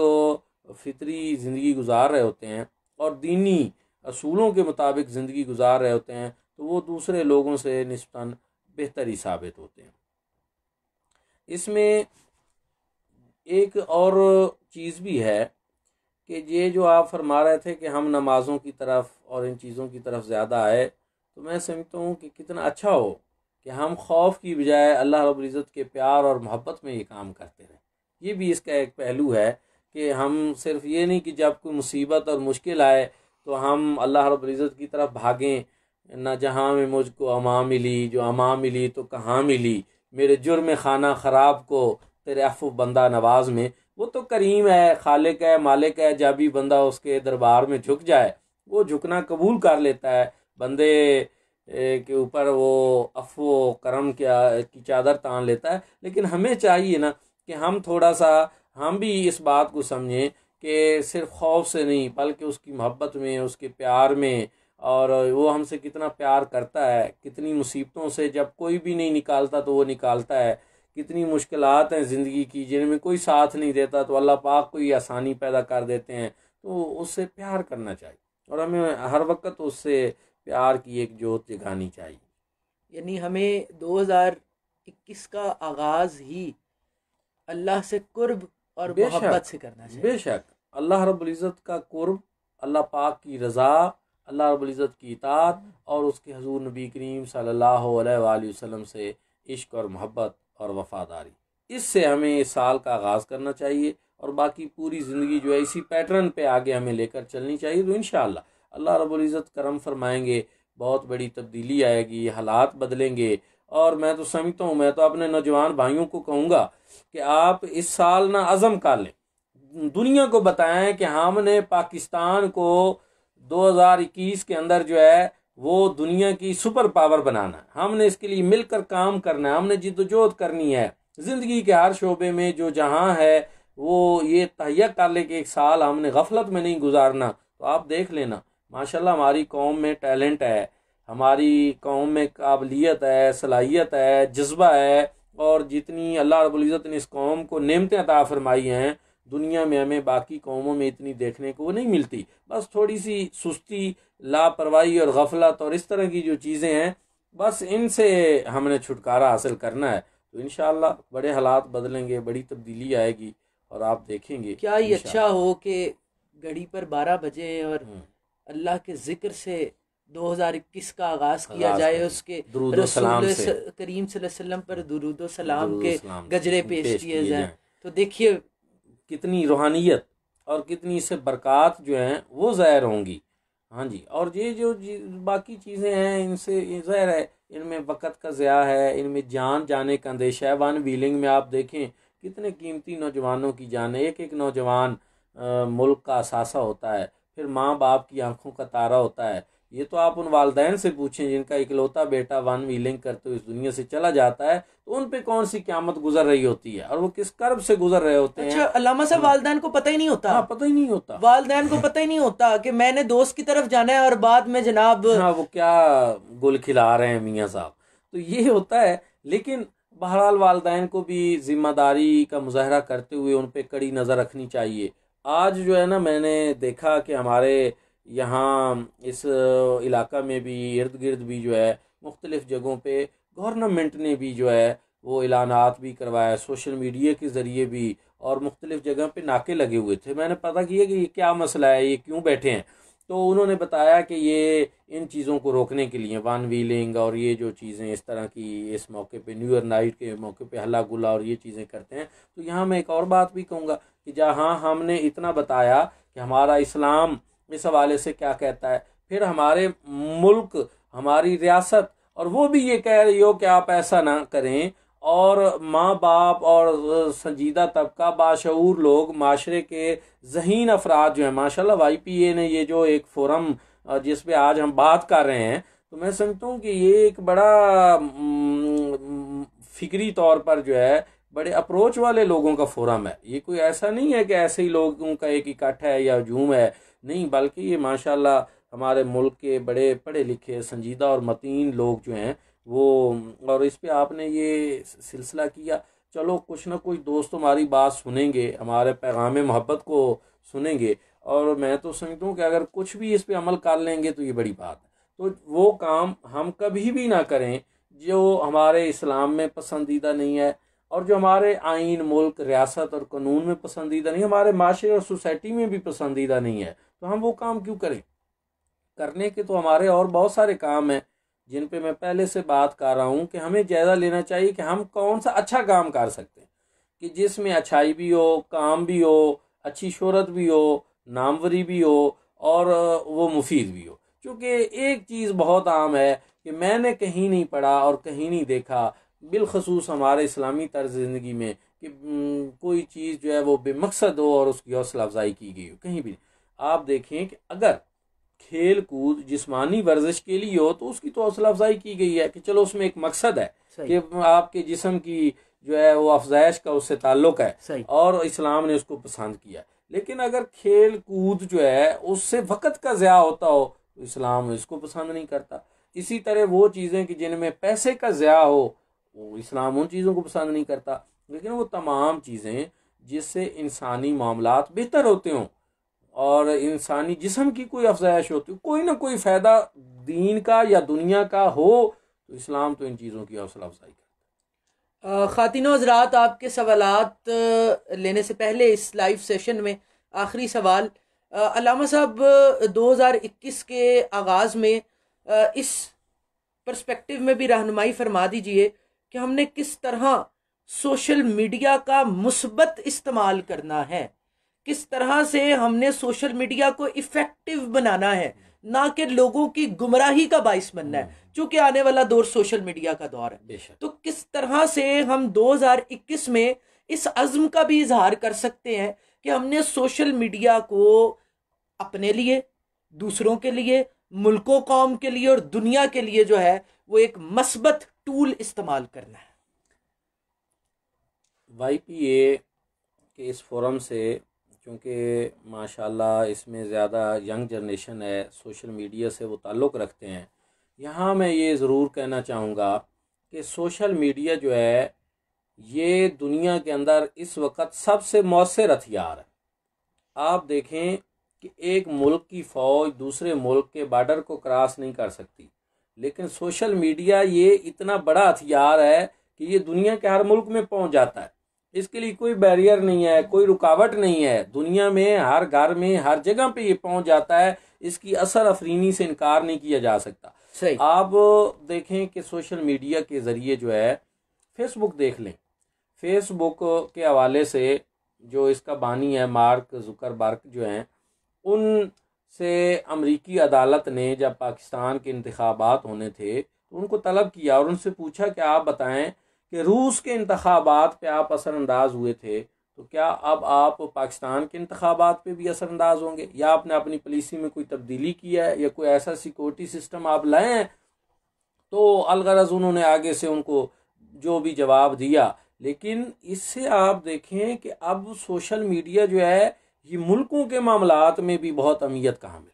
फितरी ज़िंदगी गुजार रहे होते हैं और दीनी असूलों के मुताबिक ज़िंदगी गुजार रहे होते हैं, तो वो दूसरे लोगों से निस्बतन बेहतर ही साबित होते हैं। इसमें एक और चीज़ भी है कि ये जो आप फरमा रहे थे कि हम नमाज़ों की तरफ और इन चीज़ों की तरफ ज़्यादा आए, तो मैं समझता हूँ कि कितना अच्छा हो कि हम खौफ की बजाय अल्लाह रब्बुल इज़्ज़त के प्यार और मोहब्बत में ये काम करते रहें। ये भी इसका एक पहलू है कि हम सिर्फ ये नहीं कि जब कोई मुसीबत और मुश्किल आए तो हम अल्लाह रब्बुल इज़्ज़त की तरफ भागें, न जहाँ में मुझको अमा मिली, जो अमा मिली तो कहाँ मिली, मेरे जुर्म खाना ख़राब को तेरे अफ़्व बंदा नवाज में। वो तो करीम है, खालिक है, मालिक है, जब भी बंदा उसके दरबार में झुक जाए वो झुकना कबूल कर लेता है, बंदे के ऊपर वो अफ़्व करम की चादर तान लेता है। लेकिन हमें चाहिए ना कि हम थोड़ा सा हम भी इस बात को समझें कि सिर्फ खौफ से नहीं बल्कि उसकी मोहब्बत में, उसके प्यार में, और वो हमसे कितना प्यार करता है, कितनी मुसीबतों से जब कोई भी नहीं निकालता तो वो निकालता है, कितनी मुश्किलात हैं ज़िंदगी की जिनमें कोई साथ नहीं देता तो अल्लाह पाक कोई आसानी पैदा कर देते हैं। तो उससे प्यार करना चाहिए और हमें हर वक्त उससे प्यार की एक जोत जगानी चाहिए। यानी हमें 2021 का आगाज़ ही अल्लाह से कुर्ब और मोहब्बत से करना चाहिए। बेशक अल्लाह रब्बुल इज़्ज़त का कुर्ब, अल्लाह पाक की रज़ा, अल्लाह रब्बुल इज़्ज़त की इताअत और उसके हुज़ूर नबी करीम सल्लल्लाहु अलैहि वसल्लम से इश्क और मोहब्बत और वफ़ादारी, इससे हमें इस साल का आगाज़ करना चाहिए और बाकी पूरी ज़िंदगी जो है इसी पैटर्न पे आगे हमें लेकर चलनी चाहिए। तो इंशाअल्लाह अल्लाह रब्बुल इज़्ज़त करम फरमाएंगे, बहुत बड़ी तब्दीली आएगी, हालात बदलेंगे। और मैं तो समझता हूँ, मैं तो अपने नौजवान भाइयों को कहूँगा कि आप इस साल ना अज़म कर लें, दुनिया को बताएं कि हमने पाकिस्तान को 2021 के अंदर जो है वो दुनिया की सुपर पावर बनाना है। हमने इसके लिए मिलकर काम करना है, हमने जिद्दोजहद करनी है, ज़िंदगी के हर शोबे में जो जहाँ है वो ये तहैया कर ले कि एक साल हमने गफलत में नहीं गुजारना। तो आप देख लेना माशाल्लाह हमारी कौम में टैलेंट है, हमारी कौम में काबिलियत है, सलाहियत है, जज्बा है, और जितनी अल्लाह रब्बुल इज़्ज़त ने इस कौम को नेमतें अता फरमाई हैं दुनिया में हमें बाकी कौमों में इतनी देखने को नहीं मिलती। बस थोड़ी सी सुस्ती, लापरवाही और गफलत और इस तरह की जो चीज़ें हैं, बस इनसे हमने छुटकारा हासिल करना है। तो इंशाअल्लाह बड़े हालात बदलेंगे, बड़ी तब्दीली आएगी और आप देखेंगे क्या ही अच्छा इंशाअल्लाह। हो कि घड़ी पर 12 बजे और अल्लाह के जिक्र से 2021 का आगाज़ किया आगाज़ जाए, करें उसके दुरूद व सलाम रसूल से, करीम सल्लल्लाहु अलैहि वसल्लम पर दुरूद व सलाम दुरूद व के सलाम गजरे पेश पेश किए किए जाएं। जाएं। तो देखिए कितनी रूहानियत और कितनी इससे बरक़ात जो हैं वो ज़ाहिर होंगी। हाँ जी, और ये जो बाकी चीज़ें हैं इनसे ज़ाहिर है इनमें वक़्त का ज़िया है, इनमें जान जाने का अंदेशा है। वन व्हीलिंग में आप देखें कितने कीमती नौजवानों की जान, एक एक नौजवान मुल्क का असासा होता है, फिर माँ बाप की आंखों का तारा होता है। ये तो आप उन वालदैन से पूछें जिनका इकलौता बेटा वन व्हीलिंग करते हुए इस दुनिया से चला जाता है, तो उन पे कौन सी क़यामत गुजर रही होती है और वो किस कर्ब से गुजर रहे होते हैं। अच्छा अल्लामा साहब, हाँ, वालदैन को पता ही नहीं होता। हाँ पता ही नहीं होता। वालदैन को पता ही नहीं होता कि मैंने दोस्त की तरफ जाना है और बाद में जनाब हाँ वो क्या गुल खिला रहे हैं मियाँ साहब, तो ये होता है। लेकिन बहरहाल वालदैन को भी जिम्मेदारी का मुजाहरा करते हुए उन पे कड़ी नज़र रखनी चाहिए। आज जो है ना, मैंने देखा कि हमारे यहाँ इस इलाका में भी इर्द गिर्द भी जो है मुख्तलिफ़ जगहों पे गवर्नमेंट ने भी जो है वो ऐलानात भी करवाया, सोशल मीडिया के ज़रिए भी, और मुख्तलिफ़ जगह पे नाके लगे हुए थे। मैंने पता किया कि ये क्या मसला है, ये क्यों बैठे हैं, तो उन्होंने बताया कि ये इन चीज़ों को रोकने के लिए वन व्हीलिंग और ये जो चीज़ें इस तरह की इस मौके पे न्यू ईयर नाइट के मौके पे हल्ला गुल्ला और ये चीज़ें करते हैं। तो यहाँ मैं एक और बात भी कहूँगा कि जहाँ हमने इतना बताया कि हमारा इस्लाम इस हवाले से क्या कहता है, फिर हमारे मुल्क हमारी रियासत और वो भी ये कह रही हो कि आप ऐसा ना करें, और माँ बाप और संजीदा तबका बाशऊर लोग माशरे के ज़हीन अफराद जो हैं, माशाल्लाह YPA ने ये जो एक फोरम जिस पे आज हम बात कर रहे हैं, तो मैं समझता हूँ कि ये एक बड़ा फिक्री तौर पर जो है बड़े अप्रोच वाले लोगों का फोरम है। ये कोई ऐसा नहीं है कि ऐसे ही लोगों का एक इकट्ठ है या हजूम है, नहीं, बल्कि ये माशाल्लाह हमारे मुल्क के बड़े पढ़े लिखे संजीदा और मतीन लोग जो हैं वो, और इस पे आपने ये सिलसिला किया, चलो कुछ ना कुछ दोस्त हमारी बात सुनेंगे, हमारे पैगाम मोहब्बत को सुनेंगे, और मैं तो समझता हूँ कि अगर कुछ भी इस पे अमल कर लेंगे तो ये बड़ी बात है। तो वो काम हम कभी भी ना करें जो हमारे इस्लाम में पसंदीदा नहीं है, और जो हमारे आइन मुल्क रियासत और कानून में पसंदीदा नहीं, हमारे माशरे और सोसाइटी में भी पसंदीदा नहीं है, तो हम वो काम क्यों करें। करने के तो हमारे और बहुत सारे काम हैं जिन पे मैं पहले से बात कर रहा हूँ कि हमें जायज़ा लेना चाहिए कि हम कौन सा अच्छा काम कर सकते हैं कि जिसमें अच्छाई भी हो, काम भी हो, अच्छी शोहरत भी हो, नामवरी भी हो, और वो मुफीद भी हो। क्योंकि एक चीज़ बहुत आम है कि मैंने कहीं नहीं पढ़ा और कहीं नहीं देखा, बिलखसूस हमारे इस्लामी तर्ज ज़िंदगी में, कि कोई चीज़ जो है वो बेमकसद हो और उसकी हौसला अफजाई की गई हो, कहीं भी नहीं। आप देखें कि अगर खेल कूद जिस्मानी वर्जिश के लिए हो तो उसकी तो हौसला अफजाई की गई है कि चलो उसमें एक मकसद है कि आपके जिस्म की जो है वो अफजाइश का उससे ताल्लुक है, और इस्लाम ने उसको पसंद किया। लेकिन अगर खेल कूद जो है उससे वक़्त का ज़िया होता हो तो इस्लाम इसको पसंद नहीं करता। इसी तरह वो चीज़ें कि जिनमें पैसे का ज़िया हो वो इस्लाम उन चीज़ों को पसंद नहीं करता। लेकिन वो तमाम चीज़ें जिससे इंसानी मामलात बेहतर होते हों और इंसानी जिस्म की कोई अफजाइश होती हो, कोई ना कोई फ़ायदा दीन का या दुनिया का हो, तो इस्लाम तो इन चीज़ों की हौसला अफजाई करता है। ख़ातिन हज़रात, आपके सवालात लेने से पहले इस लाइव सेशन में आखिरी सवाल, अल्लामा साहब 2021 के आगाज़ में इस पर्सपेक्टिव में भी रहनुमाई फरमा दीजिए कि हमने किस तरह सोशल मीडिया का मुस्बत इस्तेमाल करना है, किस तरह से हमने सोशल मीडिया को इफ़ेक्टिव बनाना है, ना कि लोगों की गुमराही का बाइस बनना है, चूंकि आने वाला दौर सोशल मीडिया का दौर है। तो किस तरह से हम 2021 में इस अज़्म का भी इजहार कर सकते हैं कि हमने सोशल मीडिया को अपने लिए, दूसरों के लिए, मुल्कों कौम के लिए और दुनिया के लिए जो है वो एक मस्बत टूल इस्तेमाल करना है। YPA के इस फोरम से, क्योंकि माशाल्लाह इसमें ज़्यादा यंग जनरेशन है, सोशल मीडिया से वो ताल्लुक़ रखते हैं, यहाँ मैं ये ज़रूर कहना चाहूँगा कि सोशल मीडिया जो है ये दुनिया के अंदर इस वक्त सबसे मौसर हथियार है। आप देखें कि एक मुल्क की फ़ौज दूसरे मुल्क के बॉर्डर को क्रॉस नहीं कर सकती, लेकिन सोशल मीडिया ये इतना बड़ा हथियार है कि ये दुनिया के हर मुल्क में पहुंच जाता है। इसके लिए कोई बैरियर नहीं है, कोई रुकावट नहीं है। दुनिया में हर घर में हर जगह पे ये पहुंच जाता है। इसकी असर अफरीनी से इनकार नहीं किया जा सकता। सही। आप देखें कि सोशल मीडिया के ज़रिए जो है, फेसबुक देख लें, फेसबुक के हवाले से जो इसका बानी है मार्क जुकरबर्ग जो हैं, उनसे अमरीकी अदालत ने जब पाकिस्तान के इंतखाबात होने थे तो उनको तलब किया और उनसे पूछा कि आप बताएं कि रूस के इंतखाबात पे आप असरअंदाज हुए थे, तो क्या अब आप पाकिस्तान के इंतखाबात पे भी असरअंदाज होंगे, या आपने अपनी पॉलिसी में कोई तब्दीली किया है या कोई ऐसा सिक्योरिटी सिस्टम आप लाए हैं। तो अलगरज उन्होंने आगे से उनको जो भी जवाब दिया। लेकिन इससे आप देखें कि अब सोशल मीडिया जो है ये मुल्कों के मामलात में भी बहुत अहमियत का हामिल,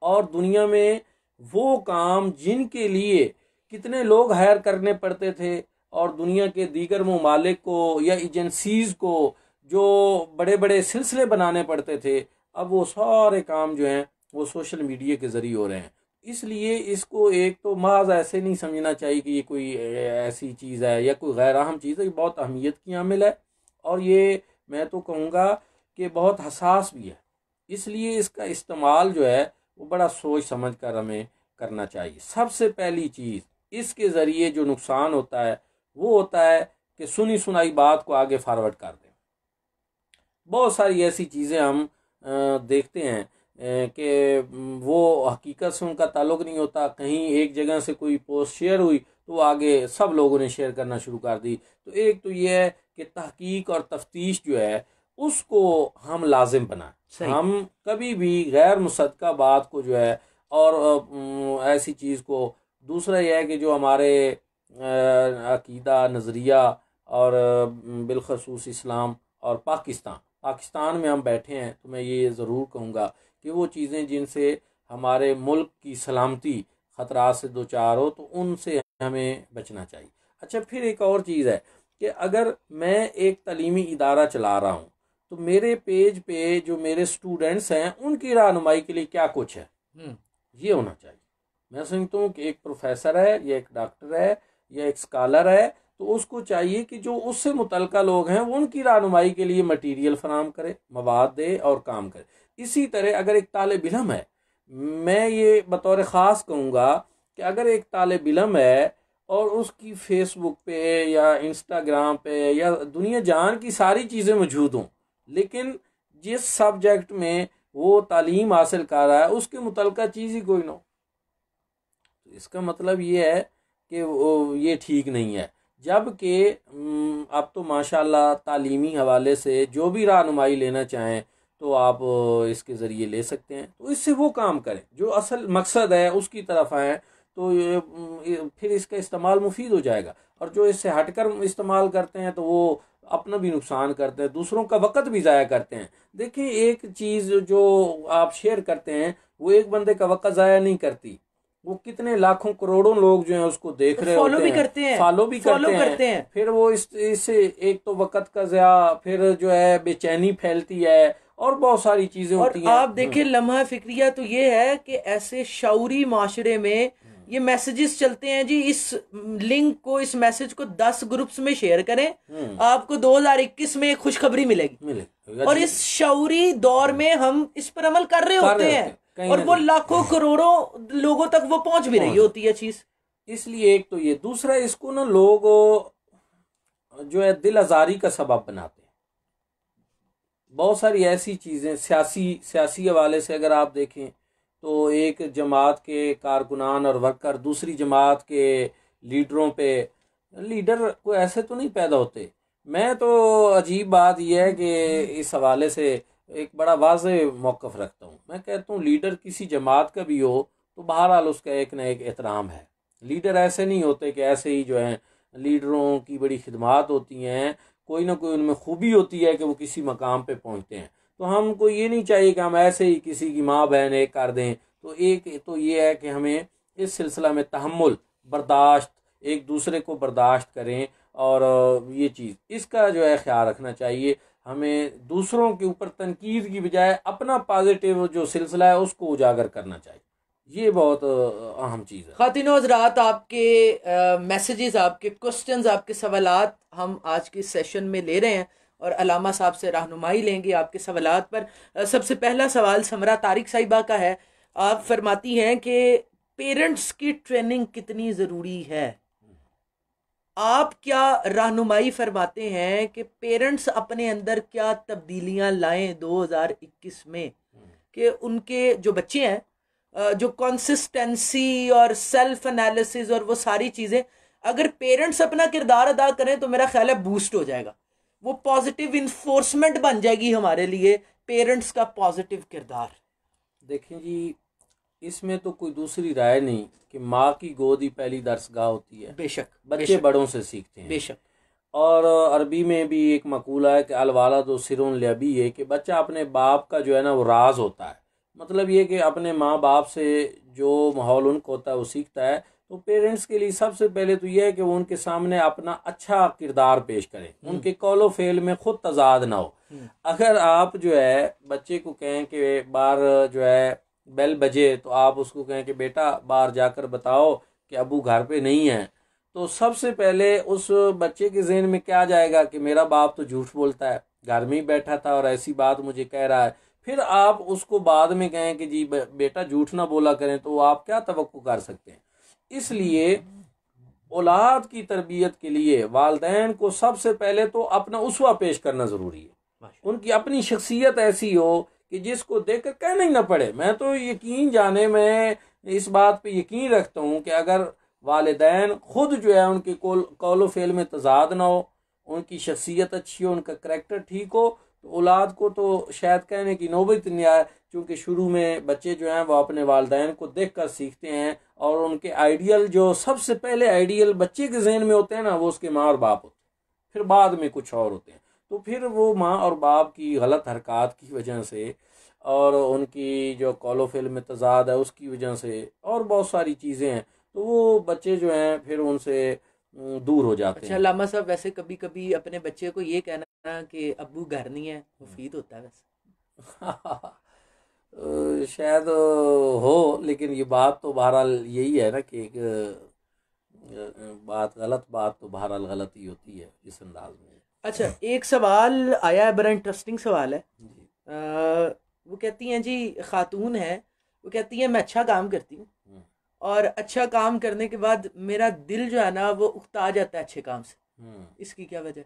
और दुनिया में वो काम जिनके लिए कितने लोग हायर करने पड़ते थे और दुनिया के दीगर ममालिक को या एजेंसीज को जो बड़े बड़े सिलसिले बनाने पड़ते थे, अब वो सारे काम जो हैं वो सोशल मीडिया के ज़रिए हो रहे हैं। इसलिए इसको एक तो महज ऐसे नहीं समझना चाहिए कि ये कोई ऐसी चीज़ है या कोई गैर अहम चीज़ है। ये बहुत अहमियत की हामिल है और ये मैं तो कहूँगा कि बहुत हसास भी है। इसलिए इसका इस्तेमाल जो है वो बड़ा सोच समझ कर हमें करना चाहिए। सबसे पहली चीज़, इसके ज़रिए जो नुकसान होता है वो होता है कि सुनी सुनाई बात को आगे फॉरवर्ड कर दें। बहुत सारी ऐसी चीज़ें हम देखते हैं कि वो हकीकत से उनका ताल्लुक़ नहीं होता। कहीं एक जगह से कोई पोस्ट शेयर हुई तो आगे सब लोगों ने शेयर करना शुरू कर दी। तो एक तो ये है कि तहकीक और तफ्तीश जो है उसको हम लाजिम बनाएं। हम कभी भी गैर मुसद्दक़ा बात को जो है और ऐसी चीज़ को, दूसरा यह है कि जो हमारे अकीदा नज़रिया और बिलखसूस इस्लाम और पाकिस्तान में हम बैठे हैं, तो मैं ये ज़रूर कहूँगा कि वो चीज़ें जिनसे हमारे मुल्क की सलामती ख़तरात से दो चार हो तो उनसे हमें बचना चाहिए। अच्छा, फिर एक और चीज़ है कि अगर मैं एक तालीमी इदारा चला रहा हूँ तो मेरे पेज पे जो मेरे स्टूडेंट्स हैं उनकी रहनुमाई के लिए क्या कुछ है, ये होना चाहिए। मैं समझता हूँ कि एक प्रोफेसर है या एक डॉक्टर है या एक स्कॉलर है तो उसको चाहिए कि जो उससे मुतल्लिका लोग हैं वो उनकी रहनुमाई के लिए मटीरियल फराम करे, मवाद दे और काम करे। इसी तरह अगर एक तालिब इल्म है, मैं ये बतौर ख़ास कहूँगा कि अगर एक तालिब इल्म है और उसकी फेसबुक पे या इंस्टाग्राम पे या दुनिया जान की सारी चीज़ें मौजूद हों, लेकिन जिस सब्जेक्ट में वो तालीम हासिल कर रहा है उसके मुतल्लिका चीज़ ही कोई ना हो, तो इसका मतलब ये है कि ये ठीक नहीं है। जबकि अब तो माशाल्लाह तालीमी हवाले से जो भी रहनुमाई लेना चाहें तो आप इसके ज़रिए ले सकते हैं। तो इससे वो काम करें जो असल मकसद है उसकी तरफ आएँ, तो फिर इसका इस्तेमाल मुफीद हो जाएगा। और जो इससे हटकर इस्तेमाल करते हैं तो वो अपना भी नुकसान करते हैं, दूसरों का वक़्त भी ज़ाया करते हैं। देखिए, एक चीज़ जो आप शेयर करते हैं वो एक बंदे का वक़्त ज़ाया नहीं करती, वो कितने लाखों करोड़ों लोग जो हैं उसको देख रहे होते हैं, फॉलो भी करते हैं। फिर वो इससे एक तो वक़्त का ज़या, फिर जो है बेचैनी फैलती है और बहुत सारी चीज़ें होती हैं। आप देखिए, लम्हा फिक्रिया तो ये है कि ऐसे शऊरी माशरे में ये मैसेजेस चलते हैं जी, इस लिंक को, इस मैसेज को 10 ग्रुप्स में शेयर करें, आपको 2021 में खुशखबरी मिलेगी। और इस शऊरी दौर में हम इस पर अमल कर रहे होते हैं और वो लाखों करोड़ों लोगों तक वो पहुंच भी रही होती है चीज। इसलिए एक तो ये, दूसरा इसको ना लोग जो है दिल आजारी का सबब बनाते हैं। बहुत सारी ऐसी चीज़ें सियासी हवाले से अगर आप देखें तो एक जमात के कारकुनान और वर्कर दूसरी जमात के लीडरों पे, लीडर को ऐसे तो नहीं पैदा होते। मैं तो अजीब बात यह है कि इस हवाले से एक बड़ा वाज़े मौक़िफ़ रखता हूँ। मैं कहता हूँ लीडर किसी जमात का भी हो तो बहरहाल उसका एक न एक एहतराम है। लीडर ऐसे नहीं होते कि ऐसे ही जो हैं, लीडरों की बड़ी खिदमात होती हैं, कोई ना कोई उनमें खूबी होती है कि वो किसी मकाम पे पहुँचते हैं। तो हमको ये नहीं चाहिए कि हम ऐसे ही किसी की माँ बहन एक कर दें। तो एक तो ये है कि हमें इस सिलसिला में तहम्मुल, बर्दाश्त, एक दूसरे को बर्दाश्त करें और ये चीज़, इसका जो है ख्याल रखना चाहिए। हमें दूसरों के ऊपर तनकीद की बजाय अपना पॉजिटिव जो सिलसिला है उसको उजागर करना चाहिए। ये बहुत अहम चीज़ है। खातिनों हज़रात, आपके मैसेजेस, आपके क्वेश्चंस, आपके सवालात हम आज के सेशन में ले रहे हैं और अलामा साहब से रहनुमाई लेंगे आपके सवालात पर। सबसे पहला सवाल समरा तारिक साहिबा का है। आप फरमाती हैं कि पेरेंट्स की ट्रेनिंग कितनी ज़रूरी है। आप क्या रहनुमाई फरमाते हैं कि पेरेंट्स अपने अंदर क्या तब्दीलियां लाएं 2021 में, कि उनके जो बच्चे हैं जो कंसिस्टेंसी और सेल्फ एनालिसिस और वो सारी चीज़ें अगर पेरेंट्स अपना किरदार अदा करें तो मेरा ख्याल है बूस्ट हो जाएगा, वो पॉजिटिव इन्फोर्समेंट बन जाएगी हमारे लिए पेरेंट्स का पॉजिटिव किरदार। देखें जी, इसमें तो कोई दूसरी राय नहीं कि माँ की गोद ही पहली दरसगाह होती है। बेशक, बच्चे बेशक, बड़ों से सीखते हैं। बेशक। और अरबी में भी एक मकूला है कि अलवाला तो सिरुन लबी है, कि बच्चा अपने बाप का जो है ना वो राज होता है। मतलब ये कि अपने माँ बाप से जो माहौल उनको होता है वो सीखता है। तो पेरेंट्स के लिए सबसे पहले तो यह है कि वो उनके सामने अपना अच्छा किरदार पेश करें, उनके कौलो फेल में खुद तजाद ना हो। अगर आप जो है बच्चे को कहें कि बाहर जो है बेल बजे, तो आप उसको कहें कि बेटा बाहर जाकर बताओ कि अबू घर पे नहीं है, तो सबसे पहले उस बच्चे के जहन में क्या जाएगा कि मेरा बाप तो झूठ बोलता है, घर में ही बैठा था और ऐसी बात मुझे कह रहा है। फिर आप उसको बाद में कहें कि जी बेटा झूठ ना बोला करें, तो आप क्या तवक्को कर सकते हैं। इसलिए औलाद की तरबियत के लिए वालिदैन को सबसे पहले तो अपना उसवा पेश करना ज़रूरी है। उनकी अपनी शख्सियत ऐसी हो कि जिसको देखकर कहना ही ना पड़े। मैं तो यकीन जाने, मैं इस बात पे यकीन रखता हूँ कि अगर वालिदैन खुद जो है उनके कौलो फेल में तजाद ना हो, उनकी शख्सियत अच्छी हो, उनका करैक्टर ठीक हो, तो औलाद को तो शायद कहने की नौबत नहीं आए। क्योंकि शुरू में बच्चे जो हैं वो अपने वालिदैन को देख कर सीखते हैं, और उनके आइडियल जो सबसे पहले आइडियल बच्चे के जहन में होते हैं ना, वो उसके माँ और बाप होते हैं, फिर बाद में कुछ और होते हैं। तो फिर वो माँ और बाप की गलत हरकत की वजह से और उनकी जो कौलो फेल में तजाद है उसकी वजह से और बहुत सारी चीज़ें हैं, तो वो बच्चे जो हैं फिर उनसे दूर हो जाते अच्छा हैं। लामा साहब, वैसे कभी कभी अपने बच्चे को ये कहना कि अब्बू घर नहीं है मुफीद होता है वैसे? शायद हो, लेकिन ये बात तो बहरहाल यही है ना कि एक बात गलत, बात तो बहरहाल गलत ही होती है इस अंदाज में। अच्छा, एक सवाल आया है, बड़ा इंटरेस्टिंग सवाल है। जी। वो कहती हैं जी, खातून है, वो कहती है मैं अच्छा काम करती हूँ और अच्छा काम करने के बाद मेरा दिल जो है ना वो उकता जाता है अच्छे काम से, इसकी क्या वजह?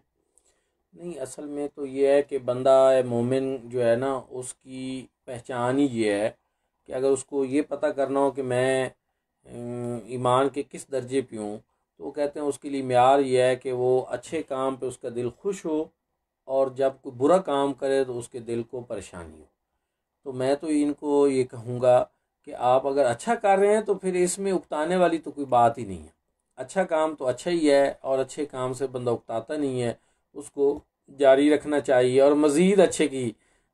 नहीं, असल में तो ये है कि बंदा मोमिन जो है ना उसकी पहचान ही ये है कि अगर उसको ये पता करना हो कि मैं ईमान के किस दर्जे पे हूँ, तो वो कहते हैं उसके लिए मेयार ये है कि वो अच्छे काम पे उसका दिल खुश हो, और जब कोई बुरा काम करे तो उसके दिल को परेशानी हो। तो मैं तो इनको ये कहूँगा कि आप अगर अच्छा कर रहे हैं तो फिर इसमें उकताने वाली तो कोई बात ही नहीं है। अच्छा काम तो अच्छा ही है, और अच्छे काम से बंदा उकताता नहीं है, उसको जारी रखना चाहिए और मज़ीद अच्छे की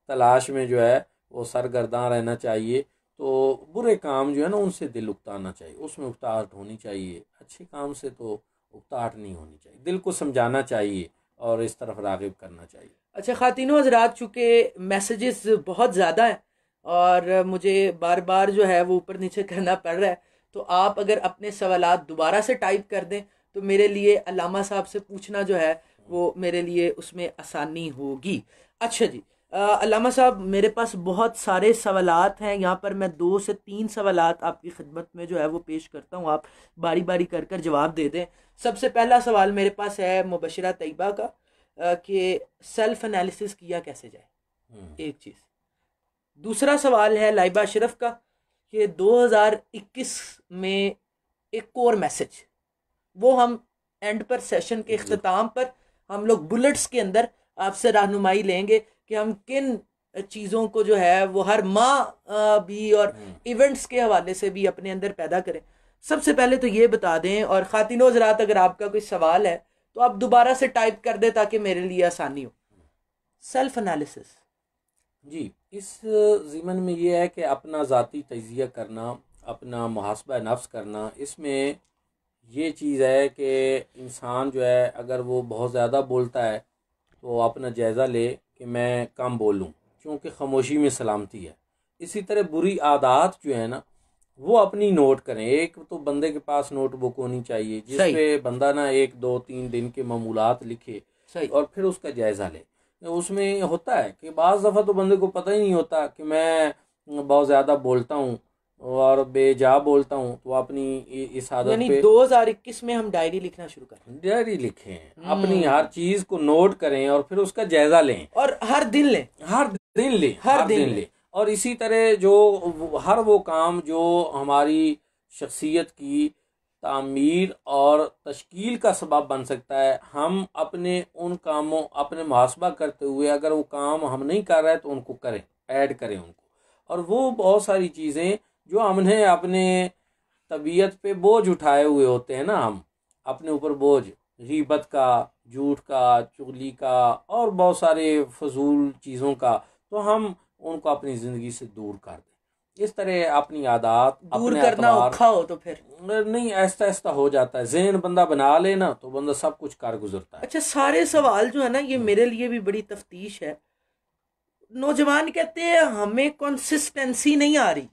तलाश में जो है वो सरगर्दान रहना चाहिए। तो बुरे काम जो है ना उनसे दिल उकताना चाहिए, उसमें उकताहट होनी चाहिए। अच्छे काम से तो उकताहट नहीं होनी चाहिए, दिल को समझाना चाहिए और इस तरफ राग़िब करना चाहिए। अच्छा खातिनों हज़रात, चूँकि मैसेजेस बहुत ज़्यादा हैं और मुझे बार बार जो है वो ऊपर नीचे करना पड़ रहा है, तो आप अगर अपने सवालात दोबारा से टाइप कर दें तो मेरे लिए अल्लामा साहब से पूछना जो है वो मेरे लिए उसमें आसानी होगी। अच्छा जी, अल्लामा साहब, मेरे पास बहुत सारे सवालात हैं यहाँ पर, मैं 2 से 3 सवालात आपकी खिदमत में जो है वो पेश करता हूँ, आप बारी बारी कर कर जवाब दे दें। सबसे पहला सवाल मेरे पास है मुबशरा तैयबा का कि सेल्फ एनालिसिस किया कैसे जाए, एक चीज़। दूसरा सवाल है लाइबा अशरफ का कि 2021 में एक कोर मैसेज, वो हम एंड पर सेशन के इख्तिताम पर हम लोग बुलेट्स के अंदर आपसे रहनुमाई लेंगे कि हम किन चीज़ों को जो है वो हर माह भी और इवेंट्स के हवाले से भी अपने अंदर पैदा करें। सबसे पहले तो ये बता दें, और खातिनों हज़रात अगर आपका कोई सवाल है तो आप दोबारा से टाइप कर दें ताकि मेरे लिए आसानी हो। सेल्फ एनालिसिस जी, इस ज़िमन में ये है कि अपना ज़ाती तजिया करना, अपना मुहासबा नफ्स करना, इसमें ये चीज़ है कि इंसान जो है अगर वो बहुत ज़्यादा बोलता है तो अपना जायज़ा ले कि मैं कम बोलूं, क्योंकि ख़ामोशी में सलामती है। इसी तरह बुरी आदत जो है ना वो अपनी नोट करें। एक तो बंदे के पास नोटबुक होनी चाहिए जिसपे बंदा ना 1 2 3 दिन के मामूलात लिखे और फिर उसका जायज़ा ले। उसमें होता है कि बाज़ दफ़ा तो बंदे को पता ही नहीं होता कि मैं बहुत ज़्यादा बोलता हूँ और बेजा बोलता हूँ, तो अपनी इस आदत यानी पे 2021 में हम डायरी लिखना शुरू करें। डायरी लिखें, अपनी हर चीज़ को नोट करें और फिर उसका जायज़ा लें और हर दिन लें, हर दिन लें। और इसी तरह जो हर वो काम जो हमारी शख्सियत की तामीर और तश्कील का सबब बन सकता है, हम अपने उन कामों अपने मुहासबा करते हुए अगर वो काम हम नहीं कर रहे तो उनको करें, ऐड करें उनको। और वो बहुत सारी चीज़ें जो हमने अपने तबीयत पे बोझ उठाए हुए होते हैं ना, हम अपने ऊपर बोझ गीबत का, झूठ का, चुगली का और बहुत सारे फजूल चीज़ों का, तो हम उनको अपनी ज़िंदगी से दूर कर दें। इस तरह अपनी आदत दूर करना औखा हो तो फिर नहीं, ऐसा ऐसा हो जाता है। ज़हन बंदा बना लेना तो बंदा सब कुछ कर गुजरता है। अच्छा, सारे सवाल जो है ना ये मेरे लिए भी बड़ी तफ्तीश है। नौजवान कहते हैं हमें कंसिस्टेंसी नहीं आ रही,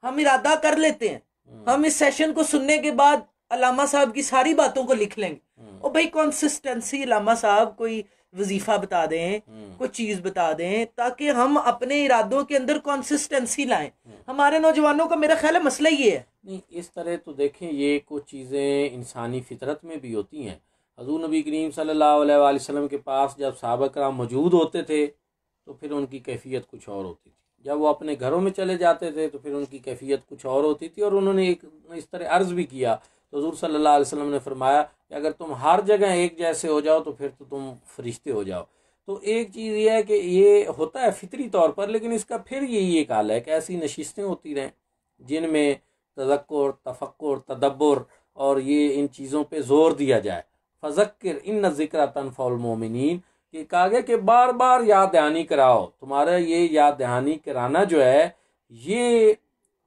हम इरादा कर लेते हैं हम इस सेशन को सुनने के बाद अल्लामा साहब की सारी बातों को लिख लेंगे। और भाई कंसिस्टेंसी, अल्लामा साहब कोई वजीफा बता दें, कोई चीज बता दें ताकि हम अपने इरादों के अंदर कंसिस्टेंसी लाएं। हमारे नौजवानों का मेरा ख्याल है मसला ये है। नहीं, इस तरह तो देखें, ये कुछ चीज़ें इंसानी फितरत में भी होती हैं। हज़ूर नबी करीम सल्लल्लाहु अलैहि वसल्लम के पास जब सहाबा कराम मौजूद होते थे तो फिर उनकी कैफियत कुछ और होती थी। जब वो अपने घरों में चले जाते थे तो फिर उनकी कैफियत कुछ और होती थी। और उन्होंने एक इस तरह अर्ज़ भी किया तो हज़ूर सल्लल्लाहु अलैहि वसल्लम ने फरमाया कि अगर तुम हर जगह एक जैसे हो जाओ तो फिर तो तुम फरिश्ते हो जाओ। तो एक चीज़ ये है कि ये होता है फितरी तौर पर, लेकिन इसका फिर यही एक हाल है कि ऐसी नशिस्तें होती रहें जिनमें तज़क्कुर, तफ़क्कुर, तदब्बुर और ये इन चीज़ों पे ज़ोर दिया जाए। फ़ज़क्किर इन्न ज़िक्रा तनफ़उल मोमिनीन, कि कागे के बार बार याद दहानी कराओ। तुम्हारा ये याद दहानी कराना जो है ये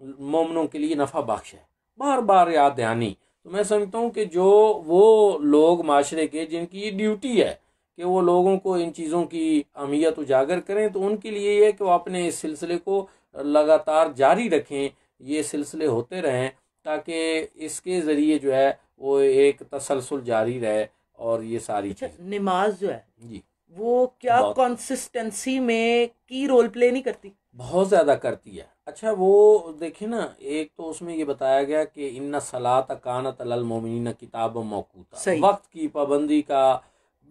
मोमिनों के लिए नफ़ा बख्श है, बार बार याद दहानी। तो मैं समझता हूँ कि जो वो लोग माशरे के जिनकी ये ड्यूटी है कि वो लोगों को इन चीज़ों की अहमियत उजागर करें, तो उनके लिए ये है कि वो अपने इस सिलसिले को लगातार जारी रखें, ये सिलसिले होते रहें ताकि इसके ज़रिए जो है वो एक तसलसल जारी रहे। और ये सारी नमाज जो है जी वो क्या कंसिस्टेंसी में की रोल प्ले नहीं करती? बहुत ज़्यादा करती है। अच्छा, वो देखिए ना, एक तो उसमें ये बताया गया कि इन्ना सलात कानत अलल मोमिनीन किताब मौकूता, वक्त की पाबंदी का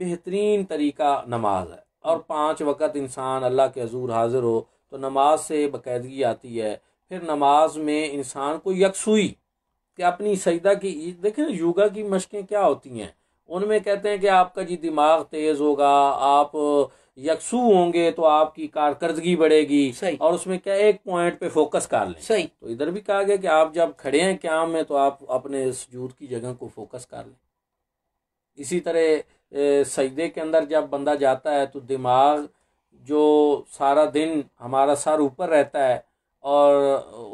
बेहतरीन तरीका नमाज है। और 5 वक़्त इंसान अल्लाह के हजूर हाजिर हो तो नमाज से बाकायदगी आती है। फिर नमाज में इंसान को यकसुई कि अपनी सजदा की, देखें ना योगा की मशकें क्या होती हैं, उनमें कहते हैं कि आपका जी दिमाग तेज़ होगा, आप यकसू होंगे तो आपकी कारकर्दगी बढ़ेगी। और उसमें क्या एक पॉइंट पे फोकस कर लें। तो इधर भी कहा गया कि आप जब खड़े हैं क़याम में तो आप अपने सुजूद की जगह को फोकस कर लें। इसी तरह सजदे के अंदर जब बंदा जाता है तो दिमाग जो सारा दिन हमारा सर ऊपर रहता है और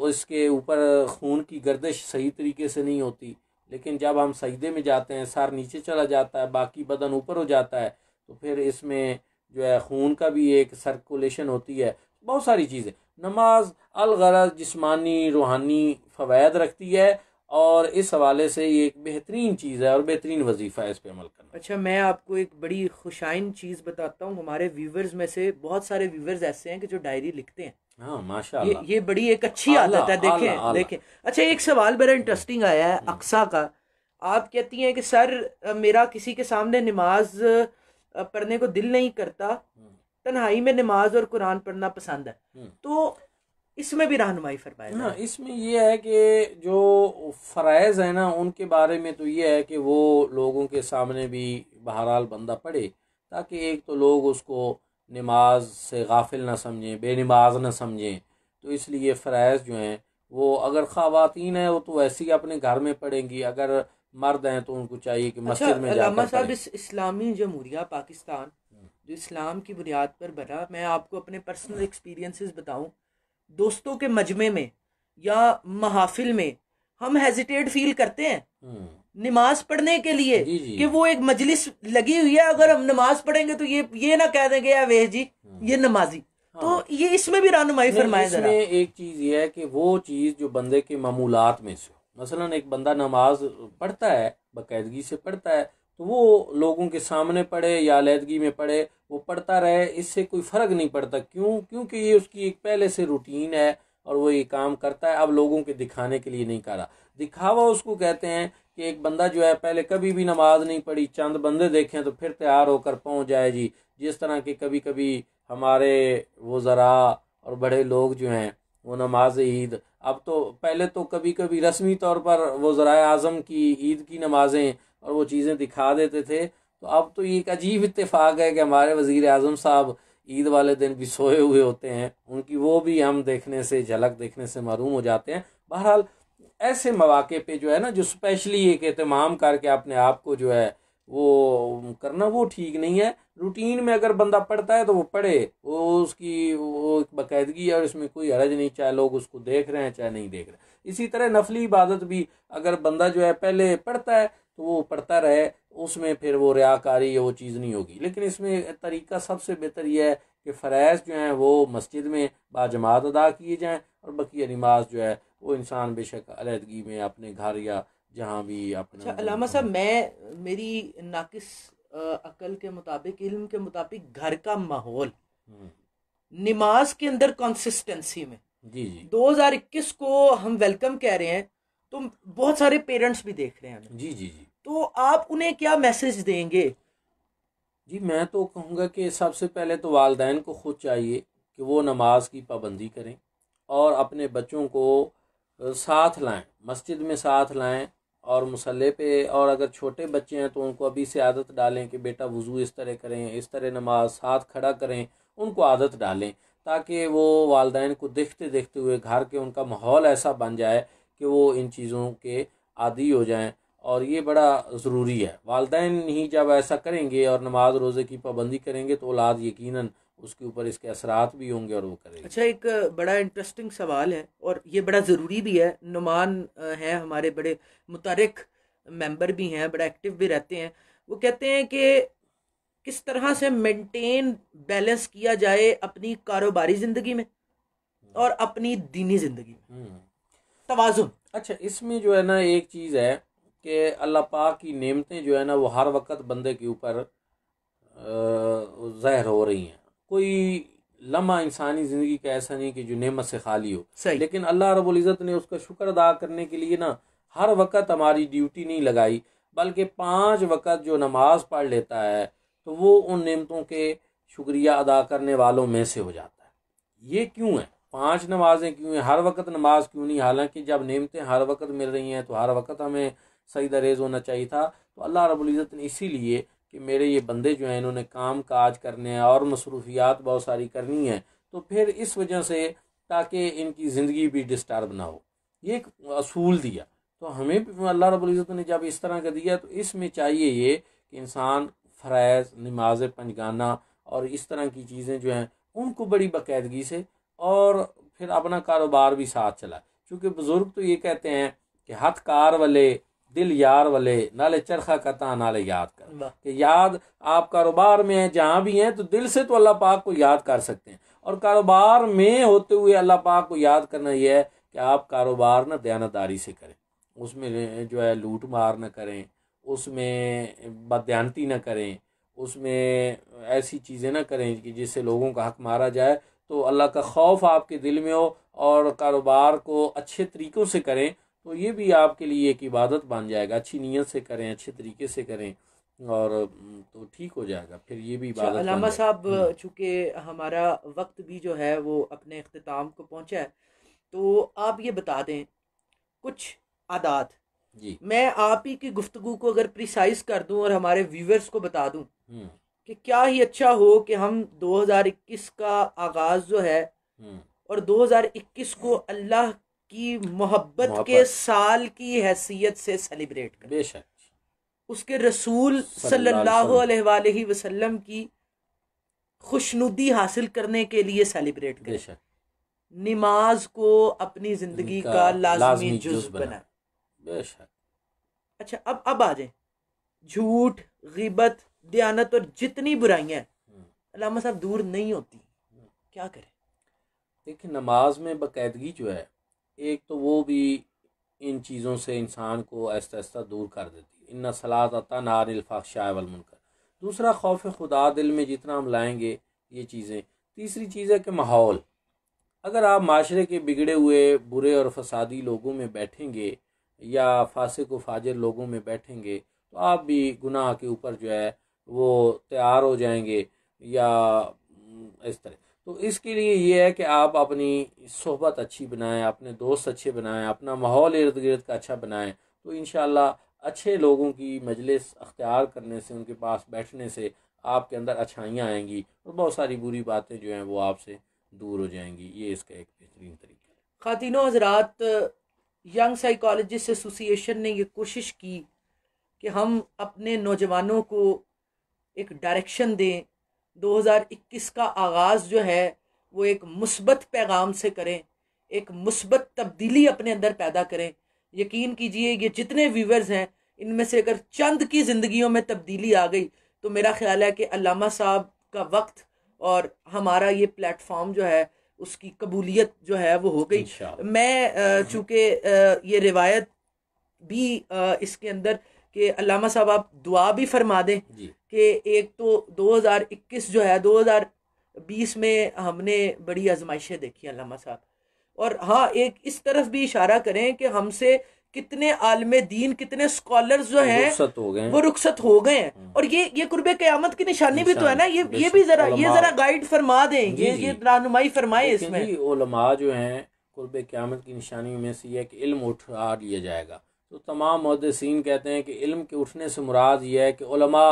उसके ऊपर खून की गर्दिश सही तरीके से नहीं होती, लेकिन जब हम सजदे में जाते हैं सर नीचे चला जाता है, बाकी बदन ऊपर हो जाता है, तो फिर इसमें जो है खून का भी एक सर्कुलेशन होती है। बहुत सारी चीज़ें नमाज अलगरज जिस्मानी रूहानी फ़वायद रखती है और इस हवाले से ये एक बेहतरीन चीज़ है और बेहतरीन वजीफ़ा है इस पर अमल करना। अच्छा, मैं आपको एक बड़ी खुशाइन चीज़ बताता हूँ। हमारे व्यूवर्स में से बहुत सारे व्यूवर्स ऐसे हैं कि जो डायरी लिखते हैं। हाँ, माशाल्लाह, ये बड़ी एक अच्छी आदत है। देखें। अच्छा, एक सवाल बड़ा इंटरेस्टिंग आया है अक्सा का। आप कहती हैं कि सर मेरा किसी के सामने नमाज पढ़ने को दिल नहीं करता, तन्हाई में नमाज और कुरान पढ़ना पसंद है, तो इसमें भी रहनुमाई फरमाएं। हाँ, इसमें ये है कि जो फ़राइज़ है ना उनके बारे में तो ये है कि वो लोगों के सामने भी बहरहाल बंदा पढ़े, ताकि एक तो लोग उसको नमाज से गाफिल ना समझें, बेनमाज ना समझें। तो इसलिए फ़राइज़ जो हैं वो अगर ख़वातीन हैं वो तो वैसे ही अपने घर में पढ़ेंगी, अगर मर्द हैं तो उनको चाहिए कि मस्जिद में जाकर साहब, इस इस्लामी जमहूरिया पाकिस्तान जो इस्लाम की बुनियाद पर बना, मैं आपको अपने पर्सनल एक्सपीरियंसेस बताऊं, दोस्तों के मजमे में या महाफिल में हम हेजिटेट फील करते हैं नमाज पढ़ने के लिए कि वो एक मजलिस लगी हुई है, अगर हम नमाज पढ़ेंगे तो ये ना कह देंगे या वेह जी ये नमाजी। तो ये इसमें भी रहनुमाई फरमाएं जरा। इसमें एक चीज़ ये है कि वो चीज़ जो बंदे के मामूलात में से हो, मसलन एक बंदा नमाज पढ़ता है, बाकायदगी से पढ़ता है, तो वो लोगों के सामने पढ़े या अलहदगी में पढ़े, वो पढ़ता रहे, इससे कोई फ़र्क नहीं पड़ता। क्यों? क्योंकि ये उसकी एक पहले से रूटीन है और वो ये काम करता है, अब लोगों के दिखाने के लिए नहीं कर रहा। दिखावा उसको कहते हैं कि एक बंदा जो है पहले कभी भी नमाज नहीं पढ़ी, चंद बंदे देखें तो फिर तैयार होकर पहुंच जाए जी। जिस तरह के कभी कभी हमारे वज़रा और बड़े लोग जो हैं वो नमाज ईद, अब तो पहले तो कभी कभी रस्मी तौर पर वज़राए आज़म की ईद की नमाजें और वो चीज़ें दिखा देते थे, तो अब तो ये एक अजीब इत्तेफाक है कि हमारे वज़ीर आज़म साहब ईद वाले दिन भी सोए हुए होते हैं, उनकी वो भी हम देखने से, झलक देखने से महरूम हो जाते हैं। बहरहाल ऐसे मौके पे जो है ना, जो स्पेशली एक एहतमाम करके अपने आप को जो है वो करना, वो ठीक नहीं है। रूटीन में अगर बंदा पढ़ता है तो वो पढ़े, वो उसकी वो एक बाकायदगी है और इसमें कोई हरज नहीं, चाहे लोग उसको देख रहे हैं चाहे नहीं देख रहे। इसी तरह नफली इबादत भी अगर बंदा जो है पहले पढ़ता है तो वो पढ़ता रहे, उसमें फिर वो रियाकारी या वो चीज़ नहीं होगी। लेकिन इसमें तरीका सबसे बेहतर यह है कि फ़रैज़ जो हैं वो मस्जिद में बाजमात अदा किए जाएँ और बकिया नमाज जो है वो इंसान बेशक अलहदगी में अपने घर या जहाँ भी अपना। अच्छा अलामा साहब, मैं मेरी नाकिस अकल के मुताबिक, इल्म के मुताबिक, घर का माहौल नमाज के अंदर कंसिस्टेंसी में, जी जी 2021 को हम वेलकम कह रहे हैं, तो बहुत सारे पेरेंट्स भी देख रहे हैं हमें। जी जी जी तो आप उन्हें क्या मैसेज देंगे? जी मैं तो कहूँगा कि सबसे पहले तो वालिदैन को खुद चाहिए कि वो नमाज की पाबंदी करें और अपने बच्चों को साथ लाएं, मस्जिद में साथ लाएं और मुसल्ले पे। और अगर छोटे बच्चे हैं तो उनको अभी से आदत डालें कि बेटा वज़ू इस तरह करें, इस तरह नमाज, साथ खड़ा करें, उनको आदत डालें ताकि वो वालिदैन को देखते देखते हुए घर के उनका माहौल ऐसा बन जाए कि वो इन चीज़ों के आदी हो जाएं। और ये बड़ा ज़रूरी है। वालिदैन ही जब ऐसा करेंगे और नमाज रोज़े की पाबंदी करेंगे तो औलाद यकीनन उसके ऊपर इसके असरात भी होंगे और वो करेंगे। अच्छा, एक बड़ा इंटरेस्टिंग सवाल है और ये बड़ा ज़रूरी भी है। नुमान हैं हमारे, बड़े मुतरक मेंबर भी हैं, बड़ा एक्टिव भी रहते हैं। वो कहते हैं कि किस तरह से मेंटेन बैलेंस किया जाए अपनी कारोबारी ज़िंदगी में और अपनी दीनी ज़िंदगी में, तवाज़ुन। अच्छा, इसमें जो है ना एक चीज़ है कि अल्लाह पाक की नेमतें जो है ना वो हर वक्त बंदे के ऊपर ज़ाहिर हो रही हैं। कोई लम्हा इंसानी ज़िंदगी का ऐसा नहीं कि जो नेमत से खाली हो। सही। लेकिन अल्लाह रब्बुल इज़्ज़त ने उसका शुक्र अदा करने के लिए ना हर वक्त हमारी ड्यूटी नहीं लगाई, बल्कि 5 वक्त जो नमाज पढ़ लेता है तो वो उन नेमतों के शुक्रिया अदा करने वालों में से हो जाता है। ये क्यों है? 5 नमाजें क्यों हैं? हर वक्त नमाज क्यों नहीं? हालांकि जब नेमतें हर वक्त मिल रही हैं तो हर वक्त हमें सही दरेज होना चाहिए था। तो अल्लाह रब्बुल इज़्ज़त ने इसीलिए कि मेरे ये बंदे जो हैं इन्होंने काम काज करने हैं और मसरूफियात बहुत सारी करनी है, तो फिर इस वजह से ताकि इनकी ज़िंदगी भी डिस्टर्ब ना हो, ये एक असूल दिया। तो हमें भी अल्लाह रब्बुल इज़्ज़त ने जब इस तरह का दिया तो इसमें चाहिए ये कि इंसान फ़रज़, नमाज पंजगाना और इस तरह की चीज़ें जो हैं उनको बड़ी बाकायदगी से और फिर अपना कारोबार भी साथ चलाए। क्योंकि बुज़ुर्ग तो ये कहते हैं कि हथ कार वाले दिल यार वाले, नाले चरखा कता नाले याद कर। कि याद आप कारोबार में हैं, जहाँ भी हैं, तो दिल से तो अल्लाह पाक को याद कर सकते हैं और कारोबार में होते हुए अल्लाह पाक को याद करना यह है कि आप कारोबार ना दयानतदारी से करें, उसमें जो है लूट मार न करें, उसमें बदयांती न करें, उसमें ऐसी चीज़ें ना करें कि जिससे लोगों का हक मारा जाए। तो अल्लाह का खौफ आपके दिल में हो और कारोबार को अच्छे तरीक़ों से करें तो ये भी आपके लिए एक इबादत बन जाएगा। अच्छी नीयत से करें, अच्छे तरीके से करें और तो ठीक हो जाएगा, फिर ये भी इबादत बन अलामा जाएगी। साहब, चूँकि हमारा वक्त भी जो है वो अपने अख्तिताम को पहुँचा है, तो आप ये बता दें कुछ आदात। जी मैं आप ही की गुफ्तगू को अगर प्रिसाइज कर दूं और हमारे व्यूवर्स को बता दूं कि क्या ही अच्छा हो कि हम 2021 का आगाज़ जो है और 2021 को अल्लाह की मोहब्बत के साल की हैसियत से सेलिब्रेट करें, बेशक उसके रसूल सल्लल्लाहु अलैहि वसल्लम की खुशनुदी हासिल करने के लिए सेलिब्रेट करें, बेशक नमाज को अपनी जिंदगी का लाजमी जुज़ बनाए। बेशक। अच्छा, अब आ जाए झूठ, गिबत, दयानत और जितनी बुराइयां हैं अल्लामा साहब दूर नहीं होती, क्या करें? देखिए, नमाज में बाकायदगी जो है, एक तो वो भी इन चीज़ों से इंसान को आहिस्ता आहिस्ता दूर कर देती है। इन्ना सलात तन्हा अनिल फ़हशाइ वल मुनकर। दूसरा, खौफ खुदा दिल में जितना हम लाएंगे ये चीज़ें। तीसरी चीज़ है कि माहौल, अगर आप माशरे के बिगड़े हुए बुरे और फसादी लोगों में बैठेंगे या फासिक व फाजिर लोगों में बैठेंगे तो आप भी गुनाह के ऊपर जो है वो तैयार हो जाएंगे या इस तरह। तो इसके लिए ये है कि आप अपनी सोहबत अच्छी बनाएं, अपने दोस्त अच्छे बनाएं, अपना माहौल इर्द गिर्द का अच्छा बनाएं। तो इंशाअल्लाह अच्छे लोगों की मजलिस अख्तियार करने से, उनके पास बैठने से आपके अंदर अच्छाइयाँ आएंगी और बहुत सारी बुरी बातें जो हैं वो आपसे दूर हो जाएंगी। ये इसका एक बेहतरीन तरीका है। ख़ातिनों हज़रात, यंग साइकोलॉजिस्ट एसोसिएशन ने ये कोशिश की कि हम अपने नौजवानों को एक डायरेक्शन दें। 2021 का आगाज़ जो है वो एक मुस्बत पैगाम से करें, एक मुस्बत तब्दीली अपने अंदर पैदा करें। यकीन कीजिए, ये जितने व्यूवर्स हैं इनमें से अगर चंद की ज़िंदगियों में तब्दीली आ गई तो मेरा ख्याल है कि अल्लामा साहब का वक्त और हमारा ये प्लेटफॉर्म जो है उसकी कबूलियत जो है वो हो गई। मैं चूँकि ये रिवायत भी इसके अंदर कि अल्लामा साहब आप दुआ भी फरमा दें कि एक तो 2021 जो है, 2020 में हमने बड़ी आजमाइशें देखी अल्लामा साहब, और हाँ एक इस तरफ भी इशारा करें कि हमसे कितने आलमे दीन, कितने स्कॉलर्स जो हैं वो रुखसत हो गए हैं। और ये कुर्बे क़यामत की निशानी भी तो है ना। ये भी जरा गाइड फरमा दें, ये रहनुमाई फरमाए इसमें। उलमा जो हैं, कुर्बे क़यामत की निशानी में से ये है कि इल्म उठा लिया जाएगा। तो तमाम मुहद्दिसीन कहते हैं कि इल्म के उठने से मुराद ये है कि उलमा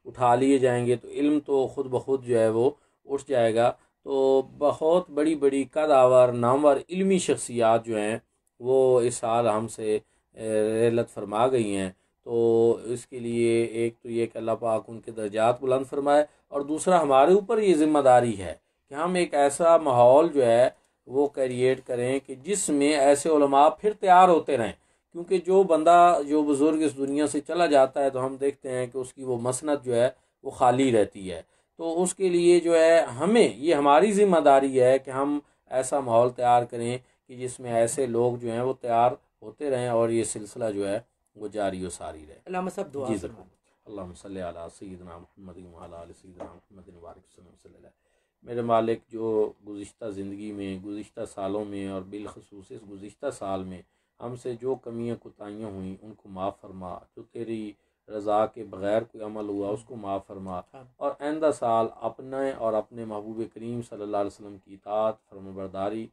उठा लिए जाएंगे तो इल्म तो खुद ब खुद जो है वो उठ जाएगा। तो बहुत बड़ी बड़ी कदावर नामवर इल्मी शख्सियात जो हैं वो इस साल हमसे रहलत फरमा गई हैं। तो इसके लिए एक तो ये कि अल्लाह पाक उनके दर्जात बुलंद फरमाए, और दूसरा हमारे ऊपर ये ज़िम्मेदारी है कि हम एक ऐसा माहौल जो है वो क्रिएट करें कि जिसमें ऐसे उलमा फिर तैयार होते रहें। क्योंकि जो बुज़ुर्ग इस दुनिया से चला जाता है तो हम देखते हैं कि उसकी वो मसनद जो है वो खाली रहती है। तो उसके लिए जो है हमें, ये हमारी ज़िम्मेदारी है कि हम ऐसा माहौल तैयार करें कि जिसमें ऐसे लोग जो हैं वो तैयार होते रहें और ये सिलसिला जो है वो जारी व सारी रहे। अल्लामा साहब दुआ फरमाएं। अल्लाहुम्मा सल्ली अला सय्यिदिना मुहम्मद व अला आलि सय्यिदिना मुहम्मद व बारिक वसल्लम। मेरे मालिक, जो गुज़िश्ता ज़िंदगी में, गुज़िश्ता सालों में और बिलखसूस इस गुज़िश्ता साल में हमसे जो कमियाँ कोताहियाँ हुई उनको माफ़ फरमा। जो तेरी रज़ा के बग़ैर कोई अमल हुआ उसको माफ़ फरमा, और आइंदा साल अपने और अपने महबूब करीम सल्लल्लाहु अलैहि वसल्लम की इताअत फरमाबरदारी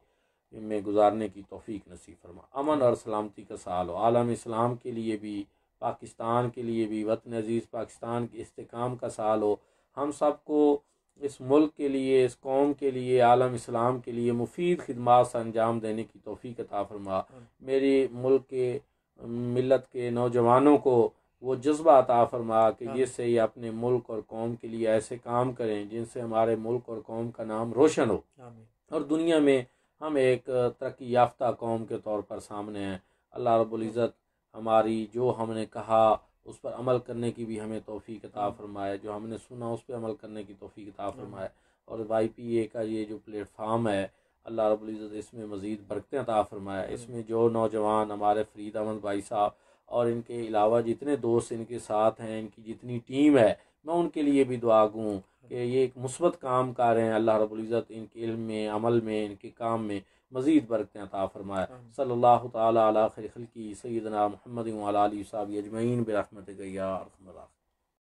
में गुजारने की तौफीक नसीब फरमा। अमन और सलामती का साल हो आलम इस्लाम के लिए भी, पाकिस्तान के लिए भी, वतन अज़ीज़ पाकिस्तान के इस्तेकाम का साल हो। हम सब को इस मुल्क के लिए, इस कौम के लिए, आलम इस्लाम के लिए मुफीद खिदमात से अंजाम देने की तौफीक अता फरमा। मेरे मुल्क के, मिल्लत के नौजवानों को वो जज्बा अता फरमा कि जिससे ये अपने मुल्क और कौम के लिए ऐसे काम करें जिनसे हमारे मुल्क और कौम का नाम रोशन हो और दुनिया में हम एक तरक्की याफ्ता कौम के तौर पर सामने हैं। अल्लाह रब्बुल इज़्ज़त हमारी जो हमने कहा उस पर अमल करने की भी हमें तौफीक अता फरमाए, जो हमने सुना उस पर अमल करने की तौफीक अता फरमाए। और YPA का ये जो प्लेटफार्म है, अल्लाह रब्बुल इज़्ज़त इसमें मज़ीद बरकतें अता फरमाए। इसमें जो नौजवान हमारे फ़रीद अहमद भाई साहब और इनके अलावा जितने दोस्त इनके साथ हैं, इनकी जितनी टीम है, मैं उनके लिए भी दुआ गूँ कि ये एक मुस्बत काम कर रहे हैं। अल्लाह रब्बुल इज़्ज़त इनके इल्म में, अमल में, इनके काम में मज़ीद बरकतें अता फरमाए। सल्लल्लाहु तआला अला खैरिल खल्क़ि सय्यिदना मुहम्मद व अला आलिहि व सहबिहि अजमईन बिरहमतिका या अरहमर राहिमीन।